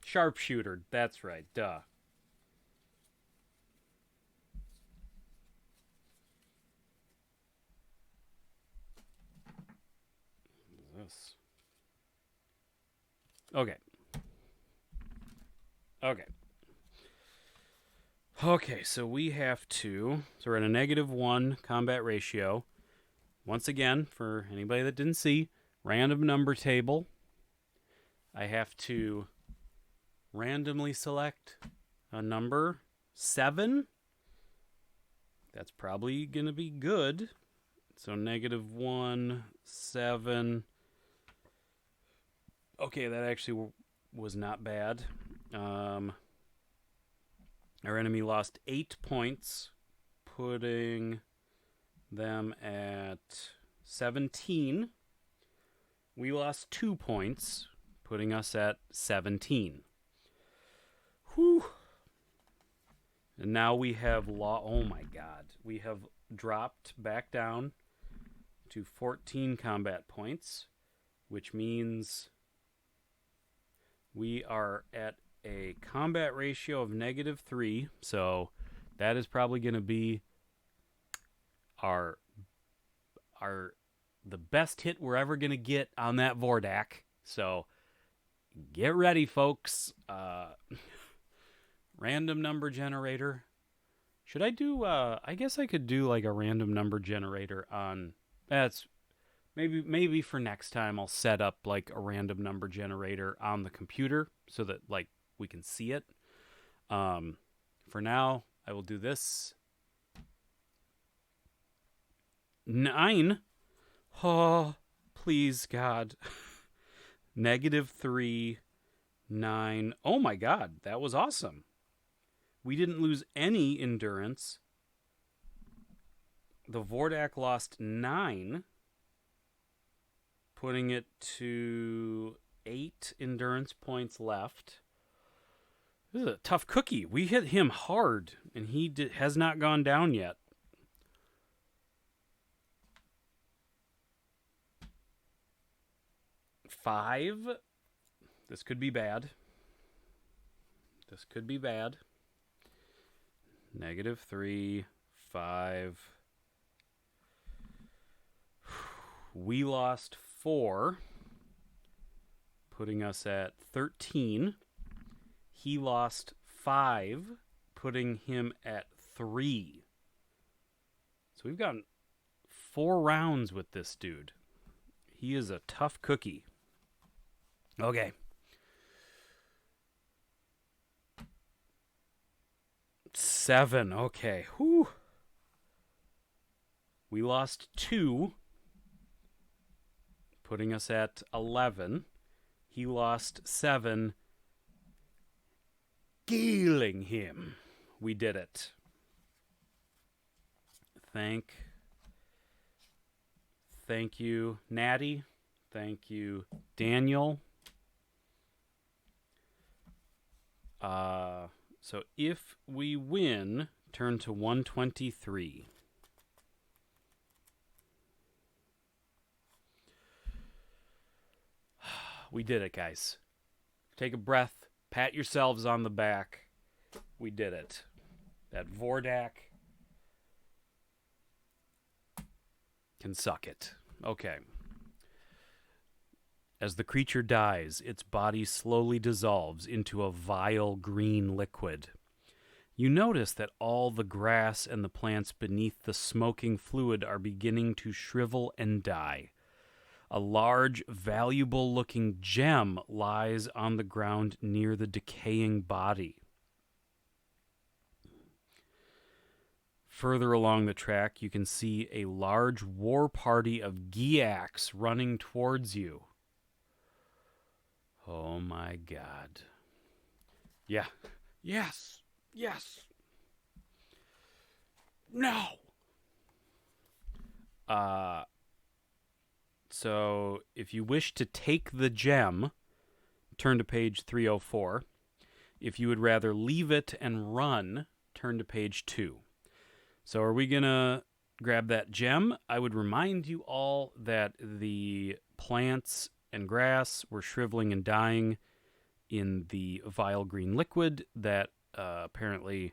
Sharpshooter, that's right, duh. This. Okay. Okay, so we have to... So we're at a -1 combat ratio. Once again, for anybody that didn't see, random number table. I have to randomly select a number 7. That's probably going to be good. So -1, 7... Okay, that actually was not bad. Our enemy lost 8 points, putting them at 17. We lost 2 points, putting us at 17. Whew. And now we have oh my god. We have dropped back down to 14 combat points, which means we are at a combat ratio of -3, so that is probably going to be the best hit we're ever going to get on that Vordak. So get ready, folks. Random number generator. Should I do I guess I could do like a random number generator on that's maybe for next time I'll set up like a random number generator on the computer so that like we can see it. For now, I will do this. 9. Oh, please, God. -3, 9. Oh my God, that was awesome. We didn't lose any endurance. The Vordak lost 9. Putting it to 8 endurance points left. This is a tough cookie. We hit him hard, and he has not gone down yet. Five. This could be bad. -3, 5. We lost 4, putting us at 13. He lost 5, putting him at 3. So we've gotten 4 rounds with this dude. He is a tough cookie. Okay. 7. Okay. Whew. We lost 2, putting us at 11. He lost 7, killing him. We did it. Thank you, Natty. Thank you, Daniel. So if we win, turn to 123. We did it, guys. Take a breath. Pat yourselves on the back. We did it. That Vordak can suck it. Okay. As the creature dies, its body slowly dissolves into a vile green liquid. You notice that all the grass and the plants beneath the smoking fluid are beginning to shrivel and die. A large, valuable-looking gem lies on the ground near the decaying body. Further along the track, you can see a large war party of Giaks running towards you. Oh my God. Yeah. Yes. Yes. No. Uh, so if you wish to take the gem, turn to page 304. If you would rather leave it and run, turn to page 2. So are we going to grab that gem? I would remind you all that the plants and grass were shriveling and dying in the vile green liquid that apparently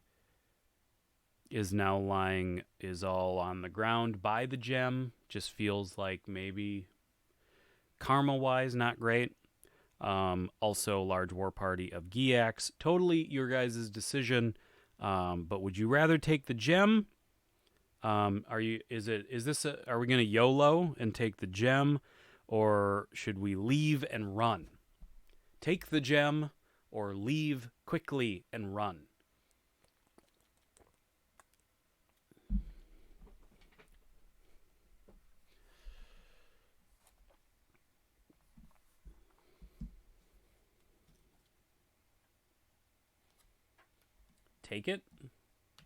is now is all on the ground by the gem. Just feels like maybe karma-wise not great. Also, large war party of Giax. Totally your guys' decision. But would you rather take the gem? Are we going to YOLO and take the gem, or should we leave and run? Take the gem or leave quickly and run. Take it?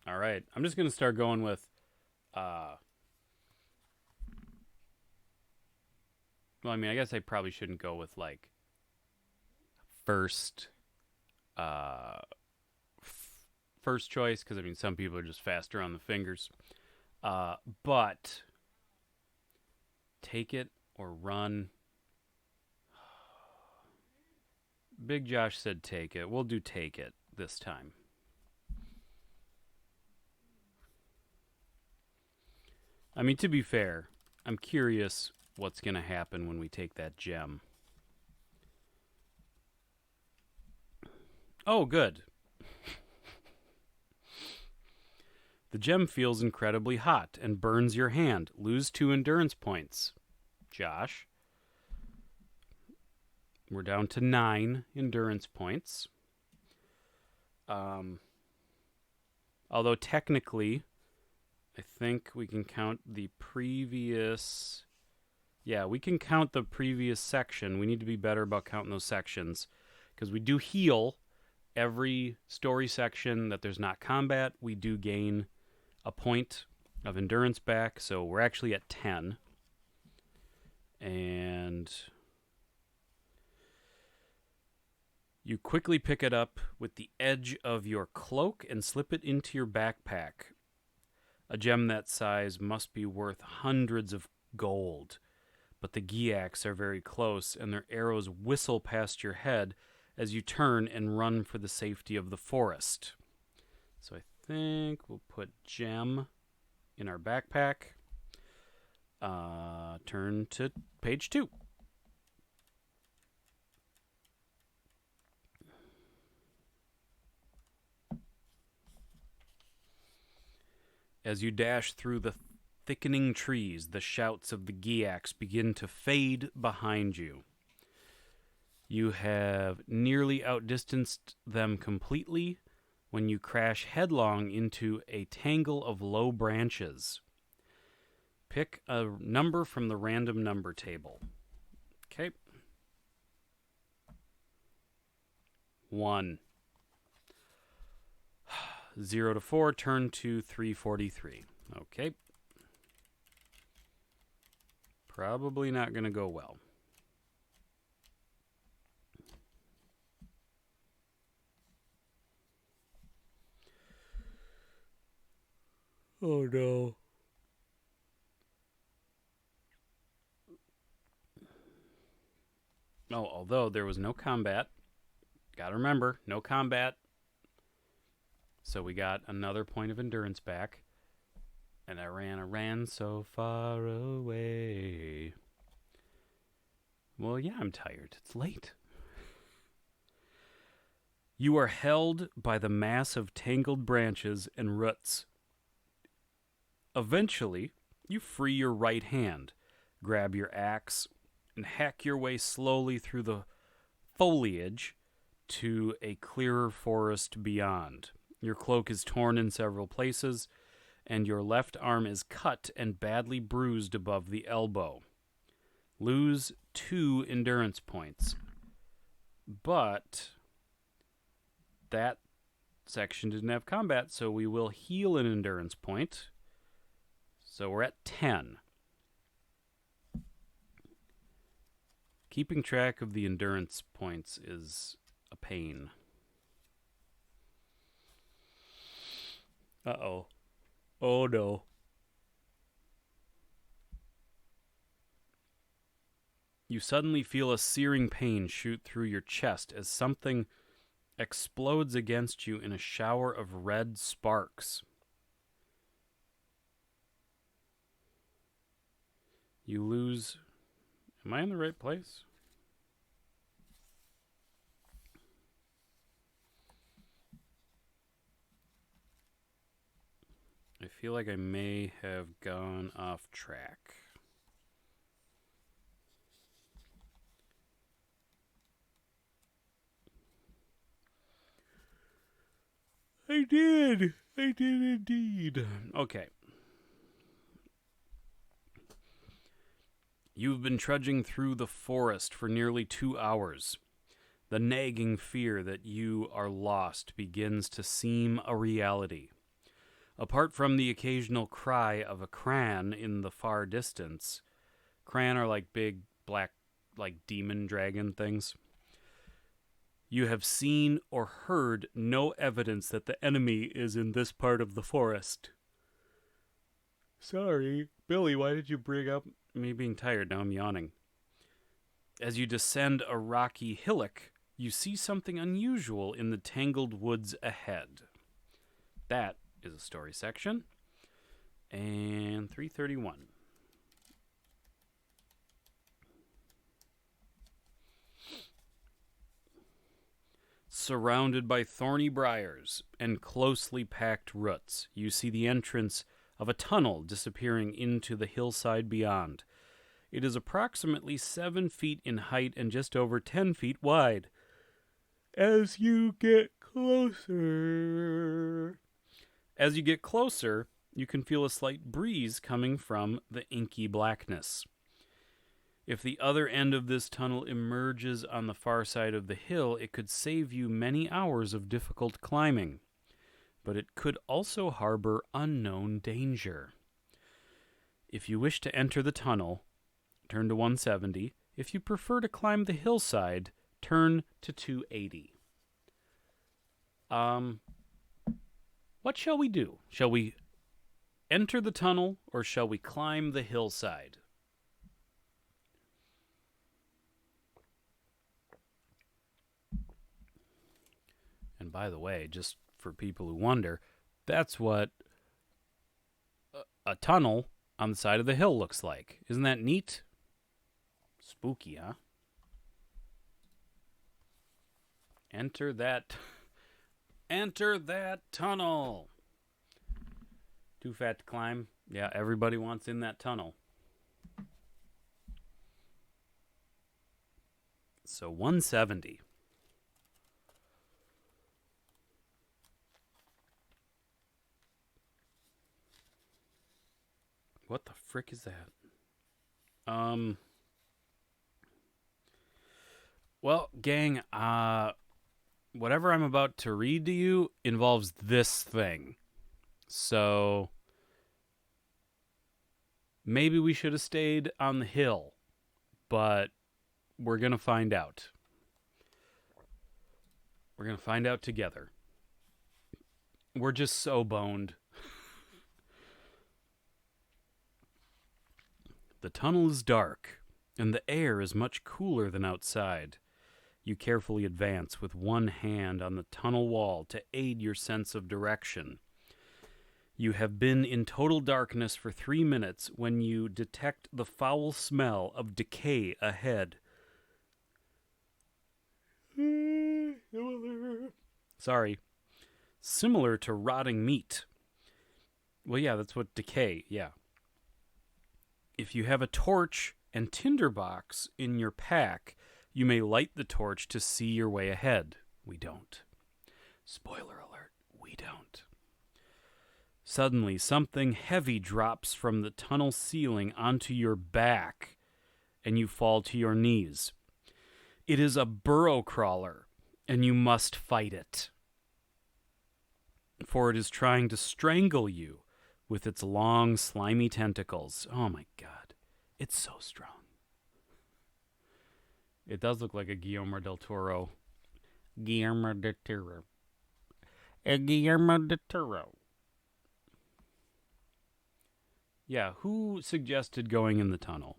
All right. I'm just going to start going with well, I mean, I guess I probably shouldn't go with like first first choice, because I mean some people are just faster on the fingers. But take it or run. Big Josh said take it. We'll do take it this time. I mean, to be fair, I'm curious what's going to happen when we take that gem. Oh, good. The gem feels incredibly hot and burns your hand. Lose 2 endurance points. Josh. We're down to 9 endurance points. Although technically, I think we can count the previous... Yeah, we can count the previous section. We need to be better about counting those sections, because we do heal every story section that there's not combat. We do gain a point of endurance back, so we're actually at 10. And you quickly pick it up with the edge of your cloak and slip it into your backpack. A gem that size must be worth hundreds of gold, but the Giax are very close, and their arrows whistle past your head as you turn and run for the safety of the forest. So I think we'll put gem in our backpack. Turn to page 2. As you dash through the thickening trees, the shouts of the Giax begin to fade behind you. You have nearly outdistanced them completely when you crash headlong into a tangle of low branches. Pick a number from the random number table. Okay. 1. 0 to 4, turn to 343. Okay. Probably not going to go well. Oh no. Oh, although there was no combat. Gotta remember, no combat. So we got another point of endurance back. And I ran so far away. Well, yeah, I'm tired. It's late. You are held by the mass of tangled branches and roots. Eventually, you free your right hand, grab your axe, and hack your way slowly through the foliage to a clearer forest beyond. Your cloak is torn in several places, and your left arm is cut and badly bruised above the elbow. Lose 2 endurance points. But that section didn't have combat, so we will heal an endurance point. So we're at 10. Keeping track of the endurance points is a pain. Uh-oh. Oh, no. You suddenly feel a searing pain shoot through your chest as something explodes against you in a shower of red sparks. You lose... Am I in the right place? I feel like I may have gone off track. I did indeed. Okay. You've been trudging through the forest for nearly 2 hours. The nagging fear that you are lost begins to seem a reality. Apart from the occasional cry of a cran in the far distance, cran are like big, black, like demon dragon things. You have seen or heard no evidence that the enemy is in this part of the forest. Sorry, Billy, why did you bring up me being tired? Now I'm yawning. As you descend a rocky hillock, you see something unusual in the tangled woods ahead. That is a story section. And 331. Surrounded by thorny briars and closely packed roots, you see the entrance of a tunnel disappearing into the hillside beyond. It is approximately 7 feet in height and just over 10 feet wide. As you get closer, you can feel a slight breeze coming from the inky blackness. If the other end of this tunnel emerges on the far side of the hill, it could save you many hours of difficult climbing. But it could also harbor unknown danger. If you wish to enter the tunnel, turn to 170. If you prefer to climb the hillside, turn to 280. What shall we do? Shall we enter the tunnel or shall we climb the hillside? And by the way, just for people who wonder, that's what a tunnel on the side of the hill looks like. Isn't that neat? Spooky, huh? Enter that tunnel. Too fat to climb? Yeah, everybody wants in that tunnel. So 170. What the frick is that? Well, gang, whatever I'm about to read to you involves this thing. So maybe we should have stayed on the hill, but we're going to find out. We're going to find out together. We're just so boned. The tunnel is dark, and the air is much cooler than outside. You carefully advance with one hand on the tunnel wall to aid your sense of direction. You have been in total darkness for 3 minutes when you detect the foul smell of decay ahead. Sorry. Similar to rotting meat. Well, yeah, that's what decay, yeah. If you have a torch and tinderbox in your pack, you may light the torch to see your way ahead. We don't. Spoiler alert, we don't. Suddenly, something heavy drops from the tunnel ceiling onto your back, and you fall to your knees. It is a burrow crawler, and you must fight it. for it is trying to strangle you with its long, slimy tentacles. Oh my god. It's so strong. It does look like a Guillermo del Toro. Guillermo del Toro. Guillermo del Toro. Yeah, who suggested going in the tunnel?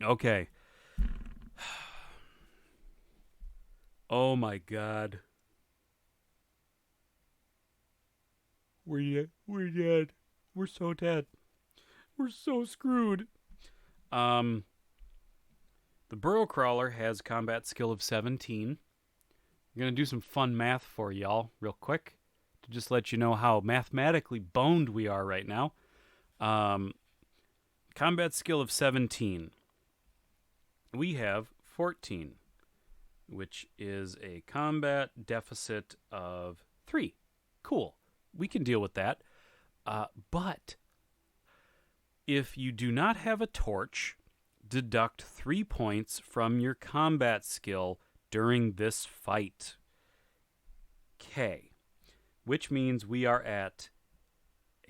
Okay. Oh my god. We're dead. We're so dead. We're so screwed. The burrow crawler has combat skill of 17. I'm going to do some fun math for y'all real quick to just let you know how mathematically boned we are right now. Combat skill of 17. We have 14, which is a combat deficit of 3. Cool. We can deal with that. But if you do not have a torch, deduct 3 points from your combat skill during this fight. Okay. Which means we are at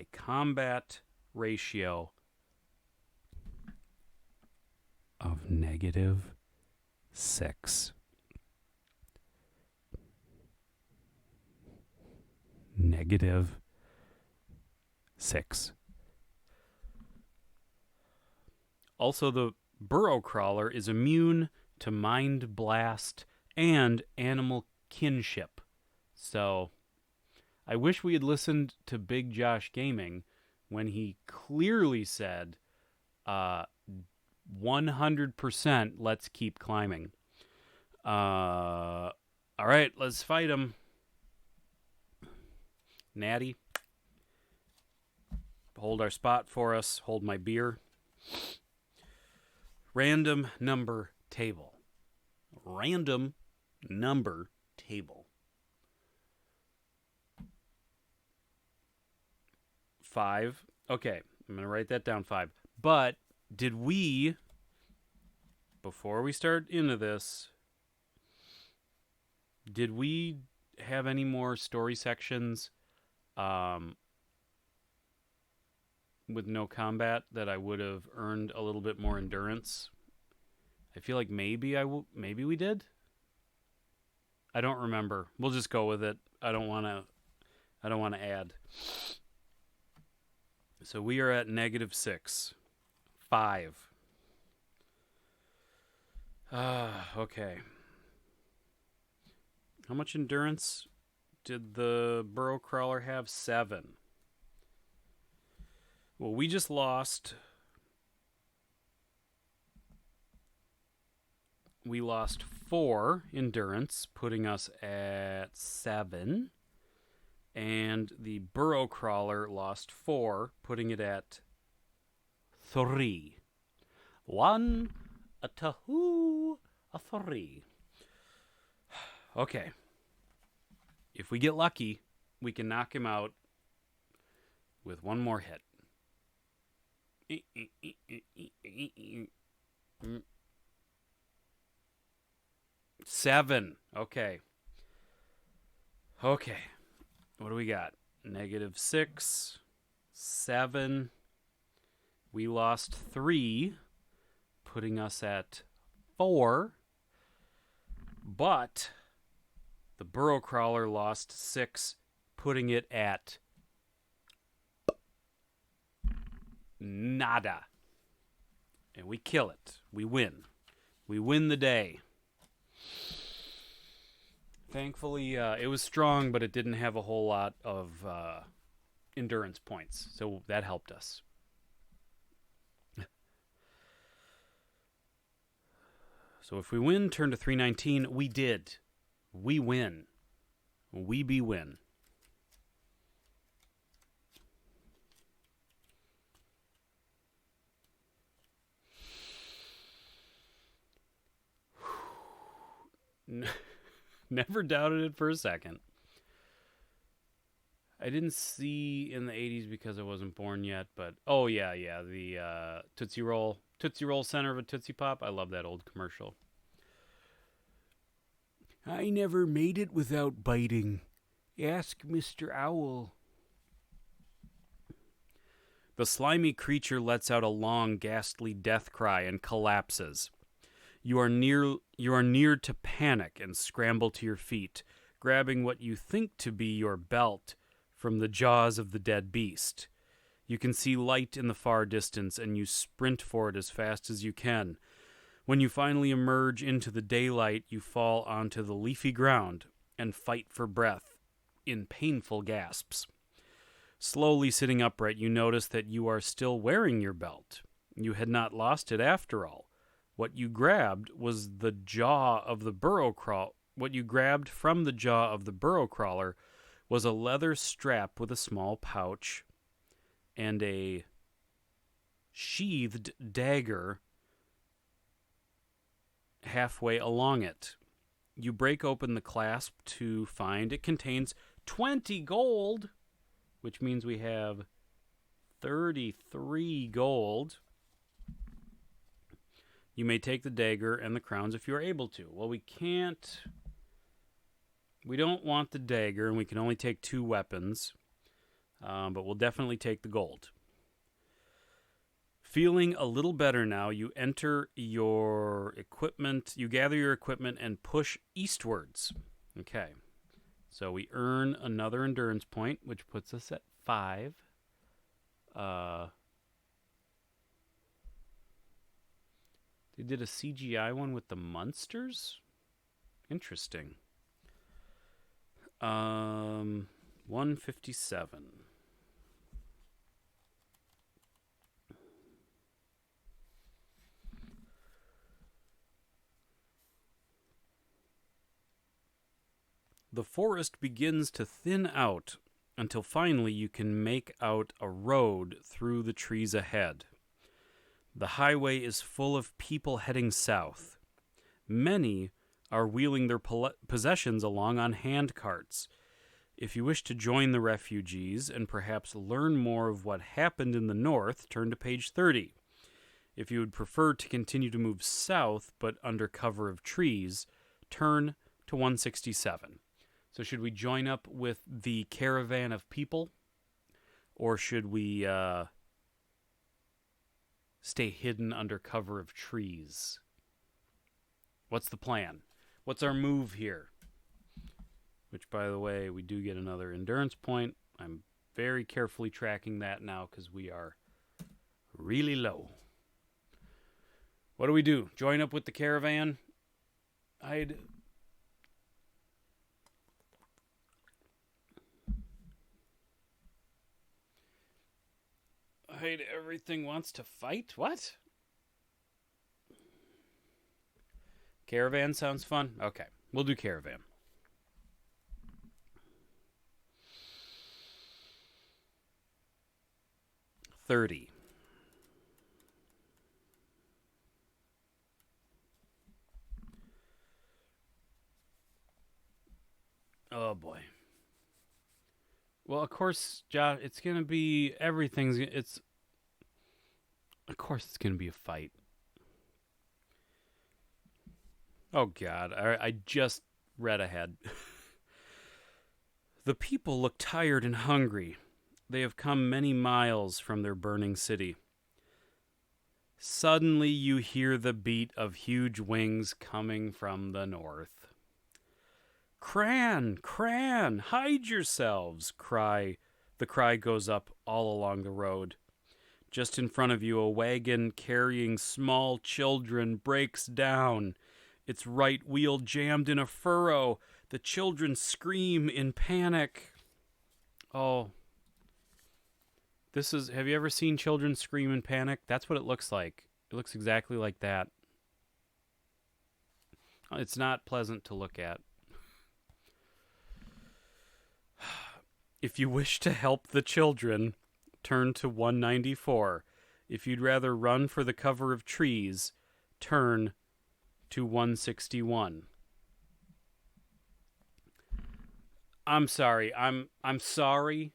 a combat ratio of -6. -6. Also, the burrow crawler is immune to mind blast and animal kinship. So, I wish we had listened to Big Josh Gaming when he clearly said, 100% let's keep climbing. All right, let's fight him. Natty, hold our spot for us. Hold my beer. Random number table. Random number table. 5. Okay, I'm going to write that down, 5. But did we, before we start into this, did we have any more story sections with no combat that I would have earned a little bit more endurance? I feel like maybe we did. I don't remember. We'll just go with it. I don't want to add. So we are at -6. 5. Okay. How much endurance did the burrow crawler have? 7. Well, we just lost. We lost 4 endurance, putting us at 7. And the burrow crawler lost 4, putting it at 3. 1, a 2, a 3. Okay. If we get lucky, we can knock him out with one more hit. 7. Okay. Okay. What do we got? -6. 7. We lost 3, putting us at 4. But the burrow crawler lost 6, putting it at nada. And we kill it. We win. We win the day. Thankfully, it was strong, but it didn't have a whole lot of endurance points. So that helped us. So if we win, turn to 319. We did. We win. We be win. Never doubted it for a second. I didn't see in the 80s because I wasn't born yet, but oh yeah, the Tootsie Roll center of a Tootsie Pop. I love that old commercial. I never made it without biting. Ask Mr. Owl. The slimy creature lets out a long, ghastly death cry and collapses. You are near to panic and scramble to your feet, grabbing what you think to be your belt from the jaws of the dead beast. You can see light in the far distance, and you sprint for it as fast as you can. When you finally emerge into the daylight, you fall onto the leafy ground and fight for breath in painful gasps. Slowly sitting upright, you notice that you are still wearing your belt. You had not lost it after all. What you grabbed was the jaw of the burrow crawl. What you grabbed from the jaw of the burrow crawler was a leather strap with a small pouch and a sheathed dagger halfway along it. You break open the clasp to find it contains 20 gold, which means we have 33 gold. You may take the dagger and the crowns if you are able to. Well, we can't. We don't want the dagger, and we can only take 2 weapons. But we'll definitely take the gold. Feeling a little better now, you enter your equipment. You gather your equipment and push eastwards. Okay. So we earn another endurance point, which puts us at 5. They did a CGI one with the monsters? Interesting. 157. The forest begins to thin out until finally you can make out a road through the trees ahead. The highway is full of people heading south. Many are wheeling their possessions along on hand carts. If you wish to join the refugees and perhaps learn more of what happened in the north, turn to page 30. If you would prefer to continue to move south but under cover of trees, turn to 167. So should we join up with the caravan of people, or should we stay hidden under cover of trees? What's the plan? What's our move here? Which, by the way, we do get another endurance point. I'm very carefully tracking that now because we are really low. What do we do? Join up with the caravan? Hide everything wants to fight? What? Caravan sounds fun? Okay, we'll do caravan. $30. Oh boy. Well, of course, Josh, it's gonna be everything's. Of course, it's gonna be a fight. Oh God, I just read ahead. The people look tired and hungry. They have come many miles from their burning city. Suddenly you hear the beat of huge wings coming from the north. Cran! Cran! Hide yourselves! The cry goes up all along the road. Just in front of you, a wagon carrying small children breaks down. Its right wheel jammed in a furrow. The children scream in panic. Oh. Have you ever seen children scream in panic? That's what it looks like. It looks exactly like that. It's not pleasant to look at. If you wish to help the children, turn to 194. If you'd rather run for the cover of trees, turn to 161. I'm sorry. I'm sorry.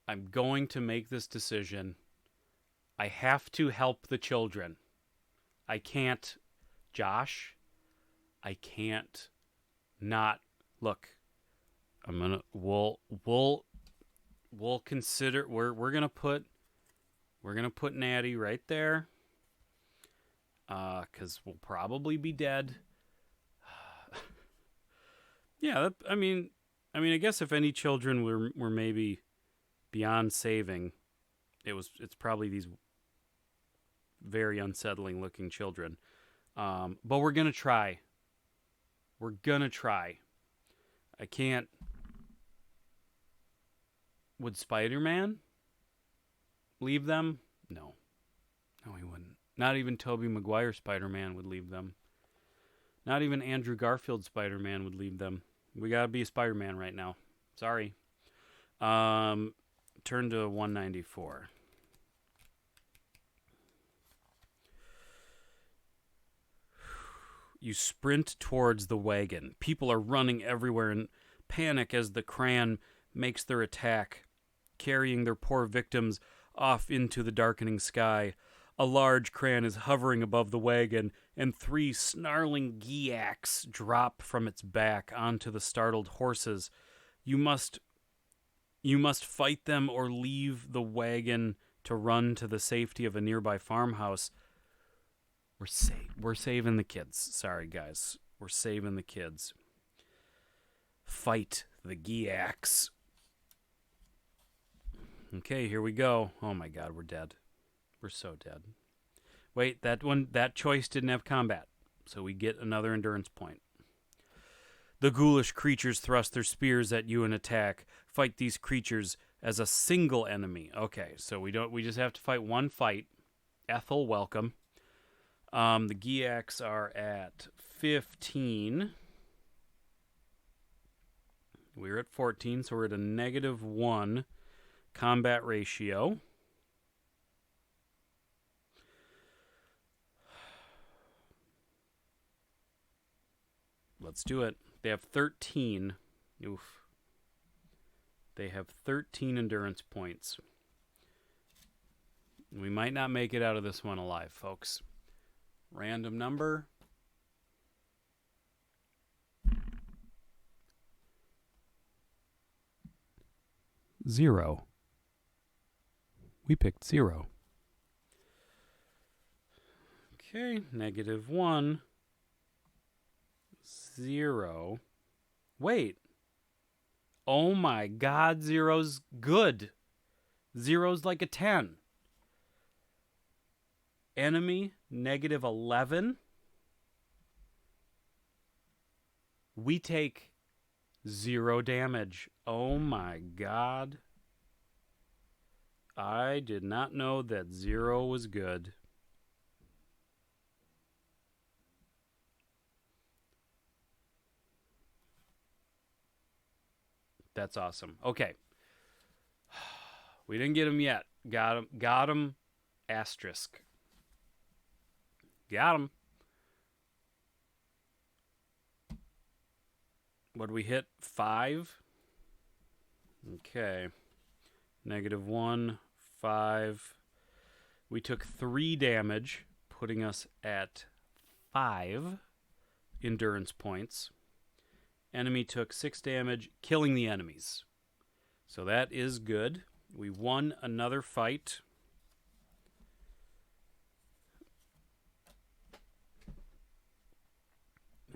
I'm going to make this decision. I have to help the children. I can't, Josh, I can't not look. we'll consider we're gonna put Natty right there. 'Cause we'll probably be dead. Yeah, I guess if any children were maybe beyond saving, it's probably these very unsettling looking children. But we're gonna try. We're gonna try. I can't. Would Spider-Man leave them? No, he wouldn't. Not even Tobey Maguire Spider-Man would leave them. Not even Andrew Garfield Spider-Man would leave them. We gotta be a Spider-Man right now. Sorry. Turn to 194. You sprint towards the wagon. People are running everywhere in panic as the Cran makes their attack, carrying their poor victims off into the darkening sky. A large Cran is hovering above the wagon, and 3 snarling Giaks drop from its back onto the startled horses. You must fight them or leave the wagon to run to the safety of a nearby farmhouse. We're saving the kids. Sorry, guys. We're saving the kids. Fight the Giaks. Okay, here we go. Oh my god, we're dead. We're so dead. Wait, that choice didn't have combat, so we get another endurance point. The ghoulish creatures thrust their spears at you and attack. Fight these creatures as a single enemy. Okay, so we just have to fight one fight. Ethel, welcome. The Giaks are at 15. We're at 14, so we're at a -1 combat ratio. Let's do it. They have 13. Oof. They have 13 endurance points. We might not make it out of this one alive, folks. Random number. Zero. We picked 0. Okay, -1. 0. Wait. Oh my god, 0's good. 0's like a 10. Enemy, -11. We take 0 damage. Oh my god. I did not know that 0 was good. That's awesome. Okay. We didn't get him yet. Got him. Asterisk. Got him. What did we hit? 5? Okay. -1, 5. We took 3 damage, putting us at 5 endurance points. Enemy took 6 damage, killing the enemies. So that is good. We won another fight.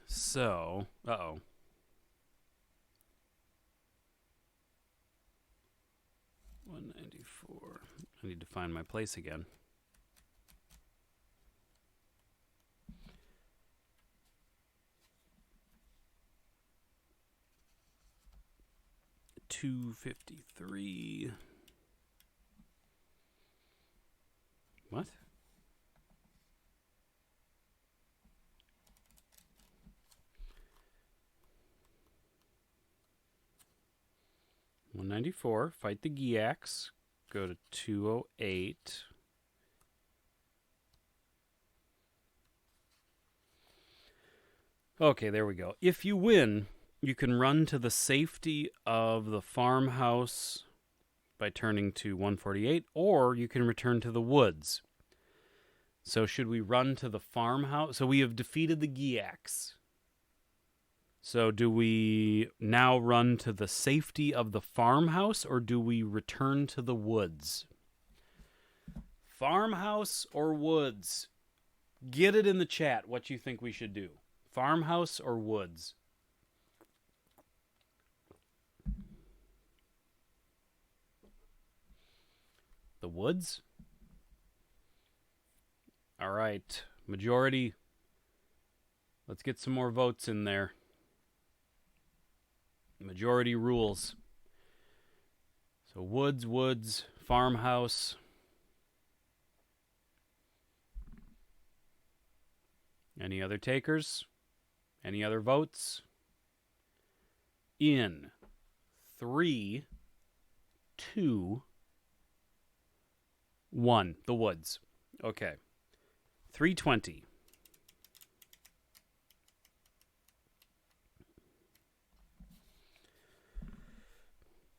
So, 194. I need to find my place again. $253. What? $194. Fight the Giaks. Go to 208. Okay, there we go. If you win, you can run to the safety of the farmhouse by turning to 148, or you can return to the woods. So should we run to the farmhouse? So we have defeated the Giaks. So do we now run to the safety of the farmhouse, or do we return to the woods? Farmhouse or woods? Get it in the chat what you think we should do. Farmhouse or woods? The woods? All right. Majority. Let's get some more votes in there. Majority rules. So woods, farmhouse. Any other takers? Any other votes? In 3, 2, 1. The woods. Okay. 320.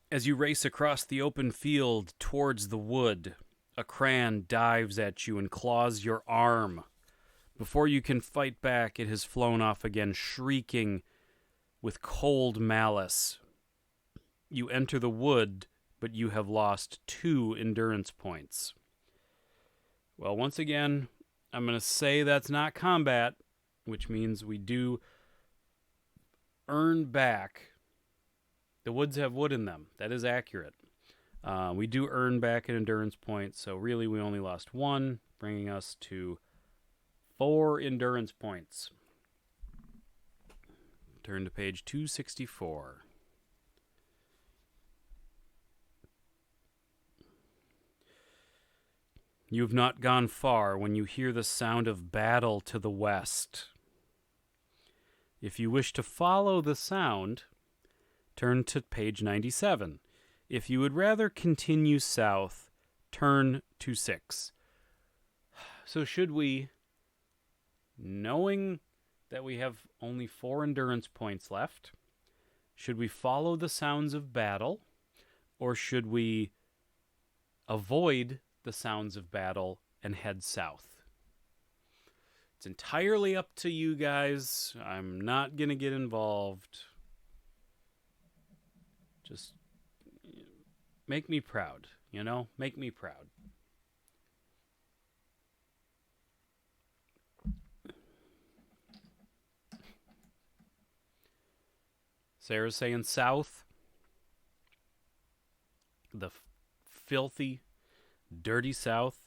As you race across the open field towards the wood, a cran dives at you and claws your arm. Before you can fight back, it has flown off again, shrieking with cold malice. You enter the wood, but you have lost 2 endurance points. Well, once again, I'm going to say that's not combat, which means we do earn back. The woods have wood in them. That is accurate. We do earn back an endurance point, so really we only lost 1, bringing us to 4 endurance points. Turn to page 264. You have not gone far when you hear the sound of battle to the west. If you wish to follow the sound, turn to page 97. If you would rather continue south, turn to 6. So should we, knowing that we have only 4 endurance points left, should we follow the sounds of battle, or should we avoid the sounds of battle and head south? It's entirely up to you guys. I'm not going to get involved. Just make me proud, you know? Make me proud. Sarah's saying south. The filthy, dirty south.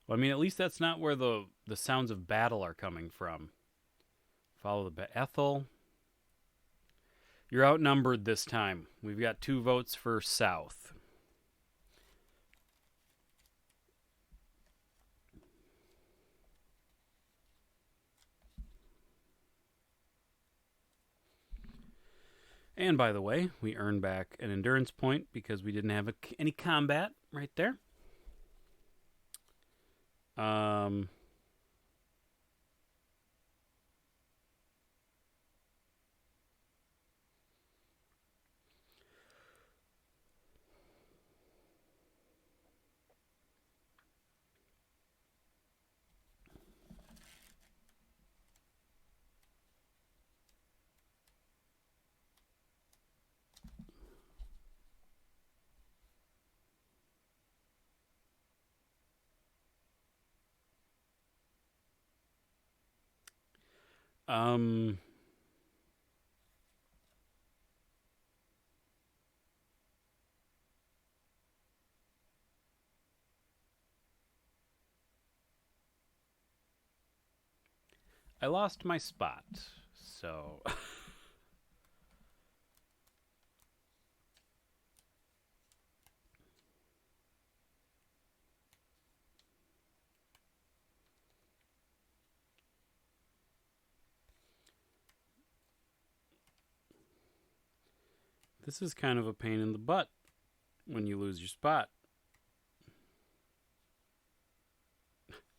Well, I mean, at least that's not where the sounds of battle are coming from. Follow the Ethel. You're outnumbered this time. We've got 2 votes for south. And by the way, we earn back an endurance point because we didn't have any combat right there. I lost my spot, so this is kind of a pain in the butt when you lose your spot.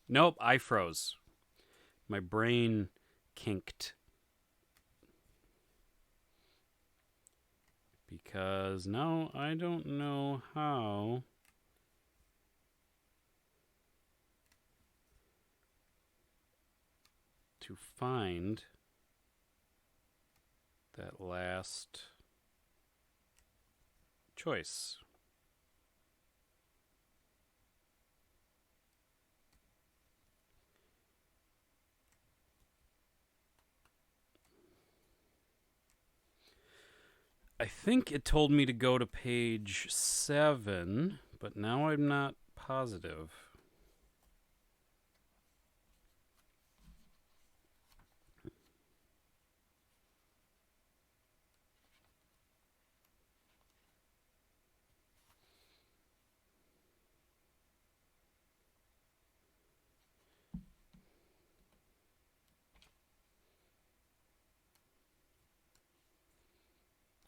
Nope, I froze. My brain kinked. Because now I don't know how to find that last choice. I think it told me to go to page 7, but now I'm not positive.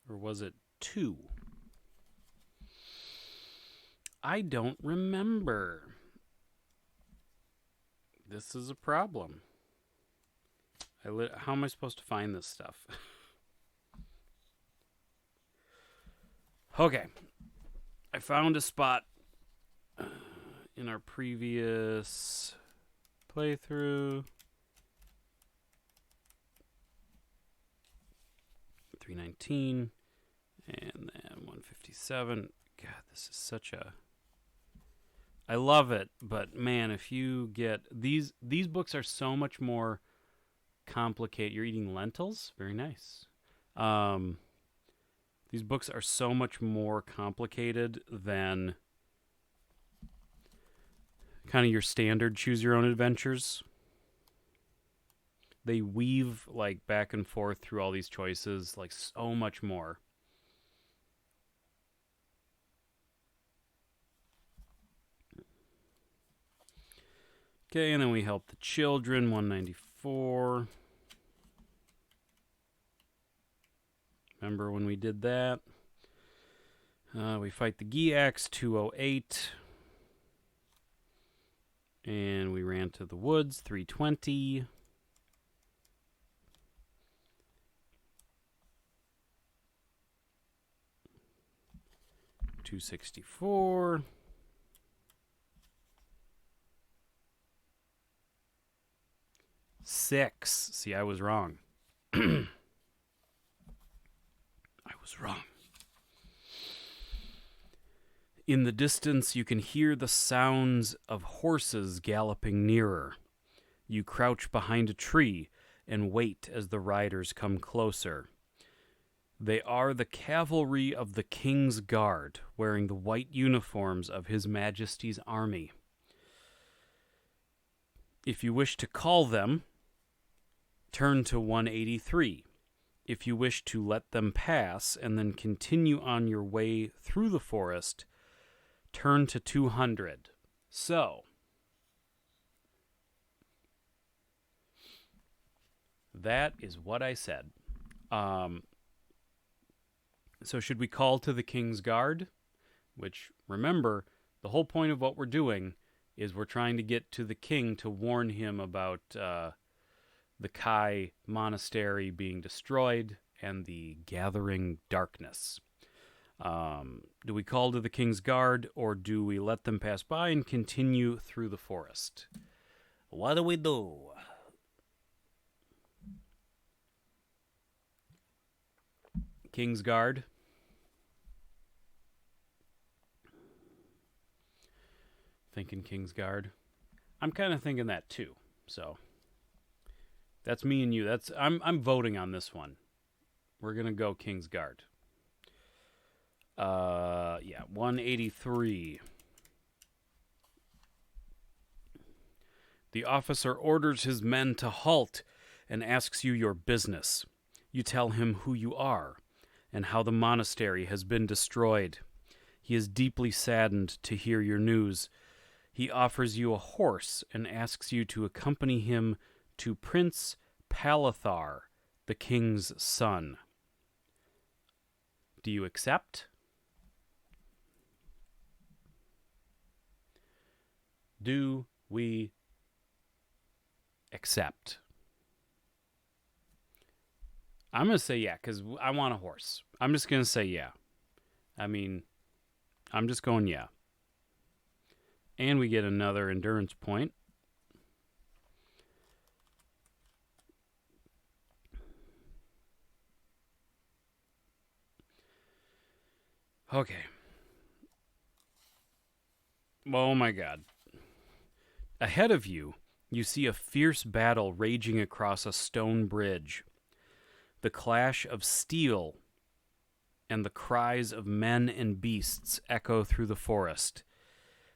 Or was it 2? I don't remember. This is a problem. How am I supposed to find this stuff? Okay. I found a spot in our previous playthrough. 319 and then 157. God, this is such a... I love it, but man, if you get... These books are so much more complicated. You're eating lentils? Very nice. These books are so much more complicated than kind of your standard choose your own adventures. They weave like back and forth through all these choices, like so much more. Okay, and then we help the children, 194. Remember when we did that? We fight the Giacs, 208. And we ran to the woods, 320. $264. $6. See, I was wrong. I was wrong. In the distance, you can hear the sounds of horses galloping nearer. You crouch behind a tree and wait as the riders come closer. They are the cavalry of the King's Guard, wearing the white uniforms of His Majesty's army. If you wish to call them, turn to 183. If you wish to let them pass and then continue on your way through the forest, turn to 200. So, that is what I said. So should we call to the King's Guard? Which, remember, the whole point of what we're doing is we're trying to get to the king to warn him about the Kai monastery being destroyed and the gathering darkness. Do we call to the King's Guard, or do we let them pass by and continue through the forest? What do we do? King's Guard. Thinking King's Guard. I'm kind of thinking that too. So that's me and you. I'm voting on this one. We're gonna go King's Guard. 183. The officer orders his men to halt and asks you your business. You tell him who you are and how the monastery has been destroyed. He is deeply saddened to hear your news. He offers you a horse and asks you to accompany him to Prince Palathar, the king's son. Do you accept? Do we accept? I'm going to say yeah, because I want a horse. I'm just going to say yeah. I mean, I'm just going yeah. And we get another endurance point. Okay. Oh my god. Ahead of you, you see a fierce battle raging across a stone bridge. The clash of steel and the cries of men and beasts echo through the forest.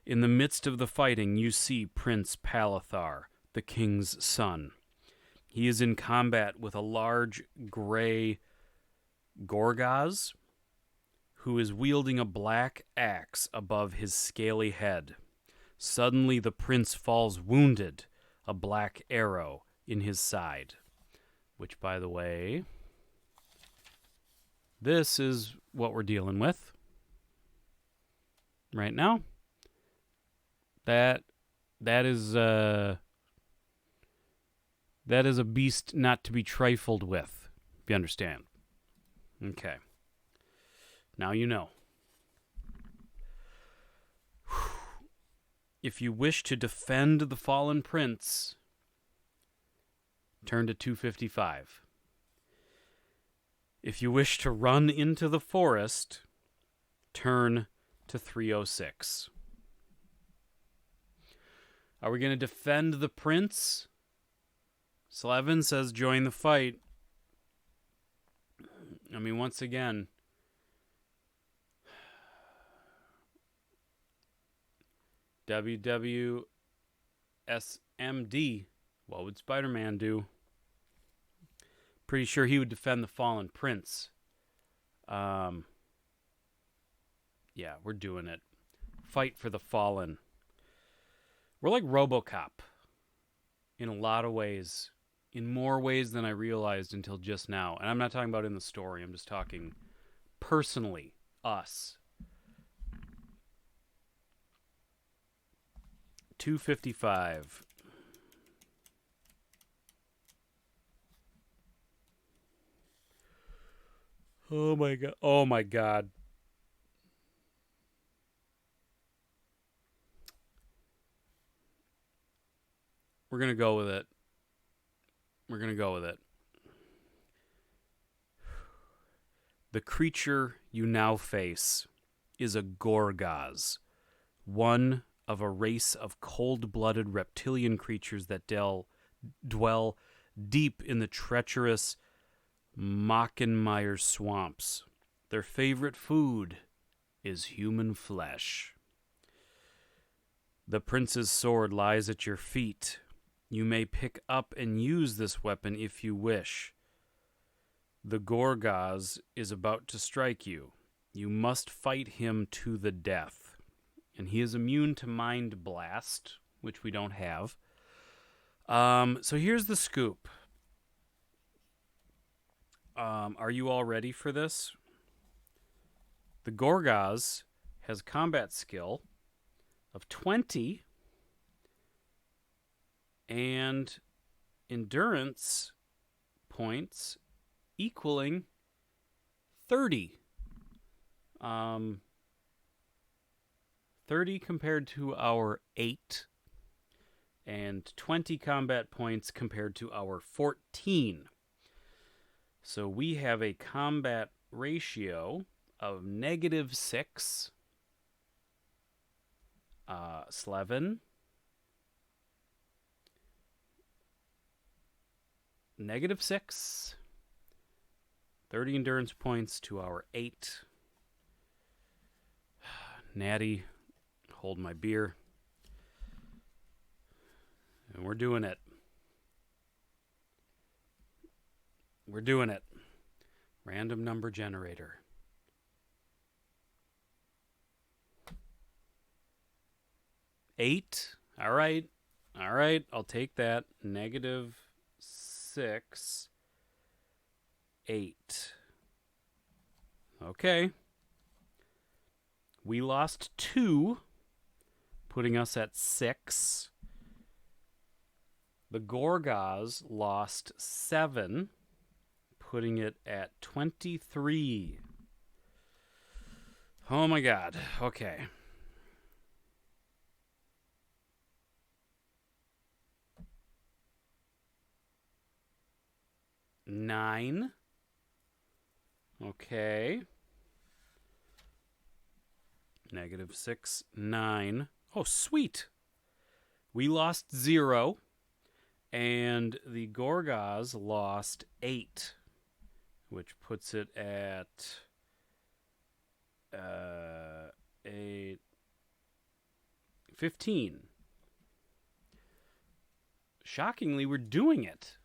In the midst of the fighting, you see Prince Palathar, the king's son. He is in combat with a large gray Gorgaz, who is wielding a black axe above his scaly head. Suddenly the prince falls wounded, a black arrow in his side. Which, by the way, this is what we're dealing with right now. That is a beast not to be trifled with, if you understand. Okay. Now you know. If you wish to defend the fallen prince, turn to 255. If you wish to run into the forest, turn to 306. Are we going to defend the prince? Slevin says join the fight. I mean, once again, WWSMD. What would Spider-Man do? Pretty sure he would defend the fallen prince. Yeah, we're doing it. Fight for the fallen. We're like RoboCop in a lot of ways. In more ways than I realized until just now. And I'm not talking about in the story. I'm just talking personally. Us. 255. Oh my god. Oh my god. We're going to go with it. We're going to go with it. The creature you now face is a Gorgaz, one of a race of cold-blooded reptilian creatures that dwell deep in the treacherous Mockenmire swamps. Their favorite food is human flesh. The prince's sword lies at your feet. You may pick up and use this weapon if you wish. The Gorgaz is about to strike you. You must fight him to the death. And he is immune to Mind Blast, which we don't have. So here's the scoop. Are you all ready for this? The Gorgaz has combat skill of 20 and endurance points equaling 30. 30 compared to our 8, and 20 combat points compared to our 14. So we have a combat ratio of -6. Slevin. -6. 30 endurance points to our 8. Natty, hold my beer. And we're doing it. We're doing it. Random number generator. Eight. All right. All right. I'll take that. -6. 8. Okay. We lost 2, putting us at 6. The Gorgaz lost 7, putting it at 23. Oh my god. Okay. Nine. Okay. -6, 9. Oh, sweet. We lost 0, and the Gorgas lost 8, which puts it at 8, 15. Shockingly, we're doing it.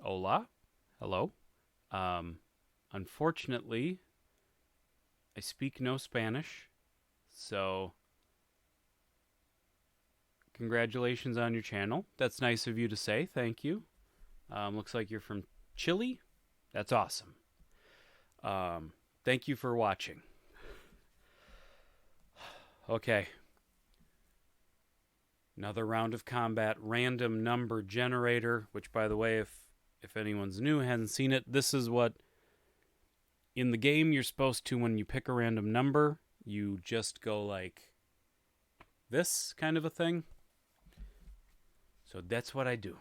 Hola. Hello. Unfortunately, I speak no Spanish, so congratulations on your channel. That's nice of you to say. Thank you. Looks like you're from Chile. That's awesome. Thank you for watching. Okay. Another round of combat. Random number generator, which, by the way, if anyone's new, hasn't seen it, this is what in the game you're supposed to, when you pick a random number, you just go like this kind of a thing. So that's what I do.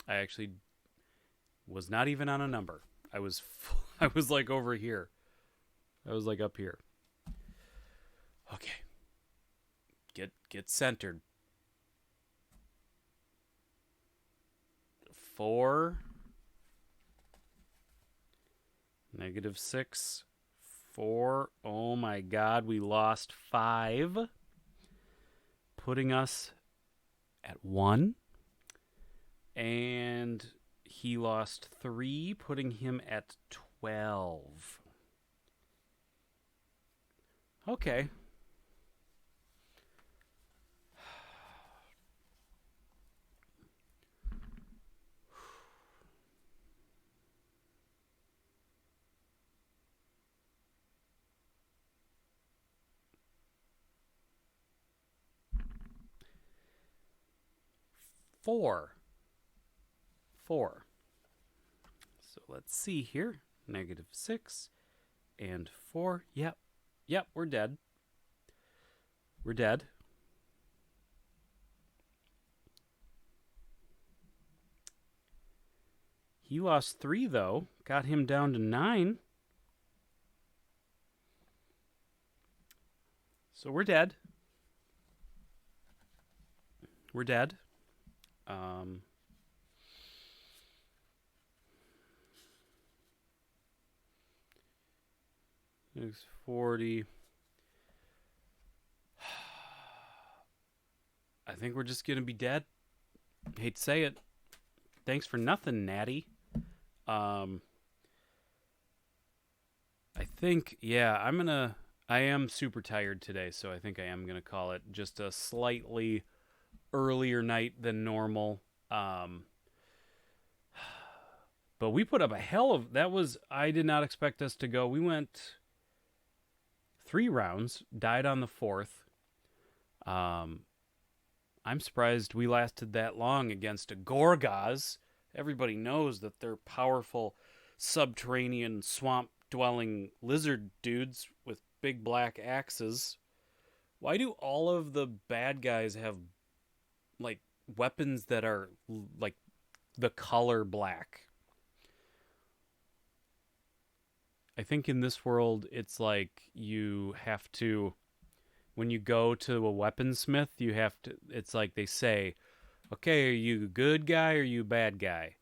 I actually was not even on a number. I was like over here. I was like up here. Okay. Get centered. 4, -6, 4. Oh my God, we lost 5, putting us at 1. And he lost 3, putting him at 12. Okay. Four. So let's see here. -6 and 4. Yep, we're dead. We're dead. He lost 3, though. Got him down to 9. So we're dead. We're dead. 640. I think we're just gonna be dead. Hate to say it. Thanks for nothing, Natty. I think, yeah, I am super tired today, so I think I am gonna call it just a slightly earlier night than normal. But we put up a hell of, I did not expect us to go. We went 3 rounds, died on the 4th. I'm surprised we lasted that long against a Gorgas. Everybody knows that they're powerful subterranean swamp-dwelling lizard dudes with big black axes. Why do all of the bad guys have, like, weapons that are, like, the color black? I think in this world, it's like you have to, when you go to a weaponsmith, you have to, it's like they say, okay, are you a good guy or are you a bad guy?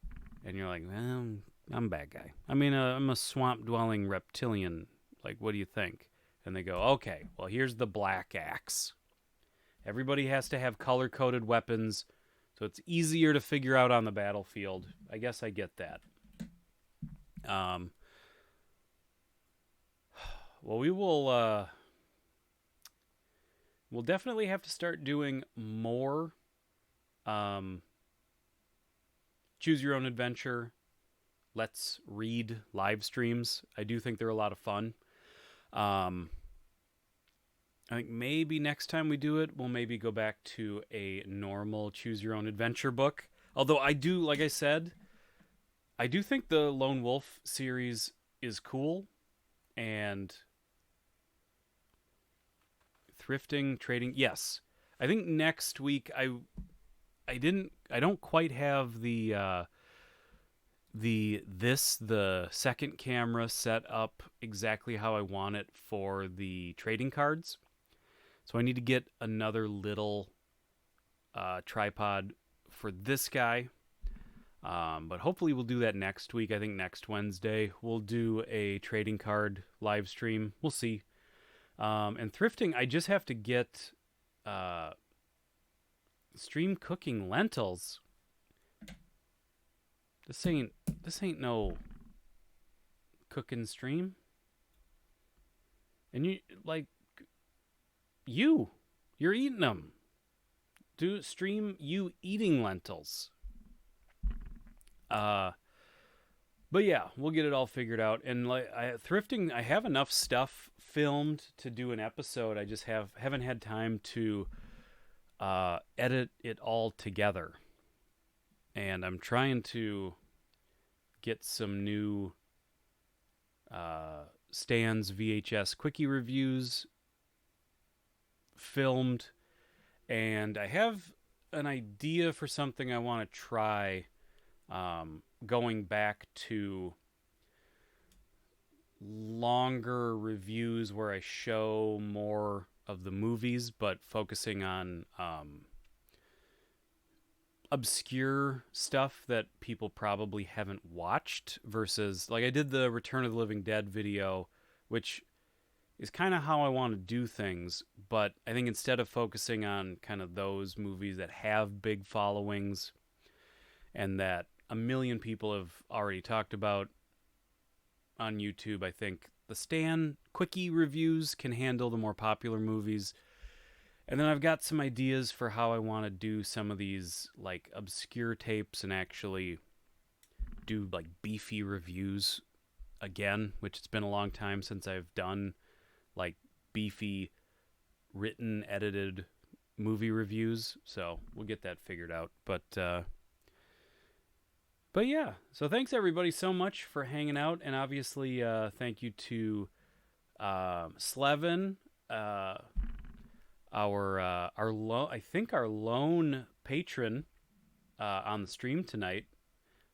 And you're like, well, I'm a bad guy. I mean, I'm a swamp-dwelling reptilian. Like, what do you think? And they go, okay, well, here's the black axe. Everybody has to have color-coded weapons, so it's easier to figure out on the battlefield. I guess I get that. Well, we'll definitely have to start doing more choose your own adventure, let's read live streams. I do think they're a lot of fun. I think maybe next time we do it, we'll maybe go back to a normal choose your own adventure book. Although I do, like I said, I do think the Lone Wolf series is cool, and thrifting, trading, yes. I think next week I don't quite have the second camera set up exactly how I want it for the trading cards. So I need to get another little tripod for this guy. But hopefully we'll do that next week. I think next Wednesday we'll do a trading card live stream. We'll see. And thrifting, I just have to get stream cooking lentils. This ain't no cooking stream. And you're eating them. Do stream you eating lentils. But yeah, we'll get it all figured out. And thrifting, I have enough stuff filmed to do an episode. I just haven't had time to edit it all together. And I'm trying to get some new Stan's VHS quickie reviews filmed. And I have an idea for something I want to try, going back to longer reviews where I show more of the movies, but focusing on obscure stuff that people probably haven't watched, versus, like, I did the Return of the Living Dead video, which is kind of how I want to do things, but I think instead of focusing on kind of those movies that have big followings and that a million people have already talked about on YouTube, I think the Stan quickie reviews can handle the more popular movies. And then I've got some ideas for how I want to do some of these like obscure tapes and actually do like beefy reviews again, which it's been a long time since I've done like beefy written, edited movie reviews. So we'll get that figured out. But yeah, so thanks everybody so much for hanging out, and obviously thank you to Slevin, our lone patron on the stream tonight.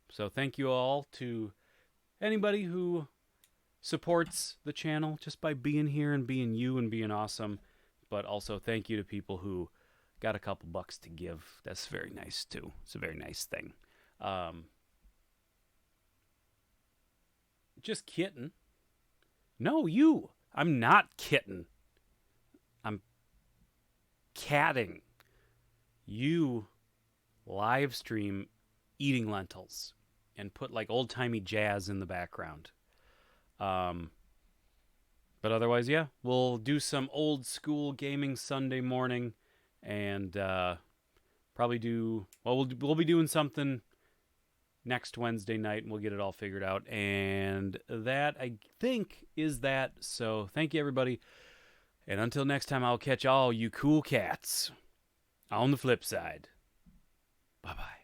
So thank you all to anybody who supports the channel just by being here and being you and being awesome. But also thank you to people who got a couple bucks to give. That's very nice too. It's a very nice thing. Just kidding. No, you. I'm not kidding. I'm catting. You live stream eating lentils and put like old-timey jazz in the background. But otherwise, yeah, we'll do some old school gaming Sunday morning, and probably we'll be doing something next Wednesday night, and we'll get it all figured out. And that, I think, is that. So thank you, everybody. And until next time, I'll catch all you cool cats on the flip side. Bye-bye.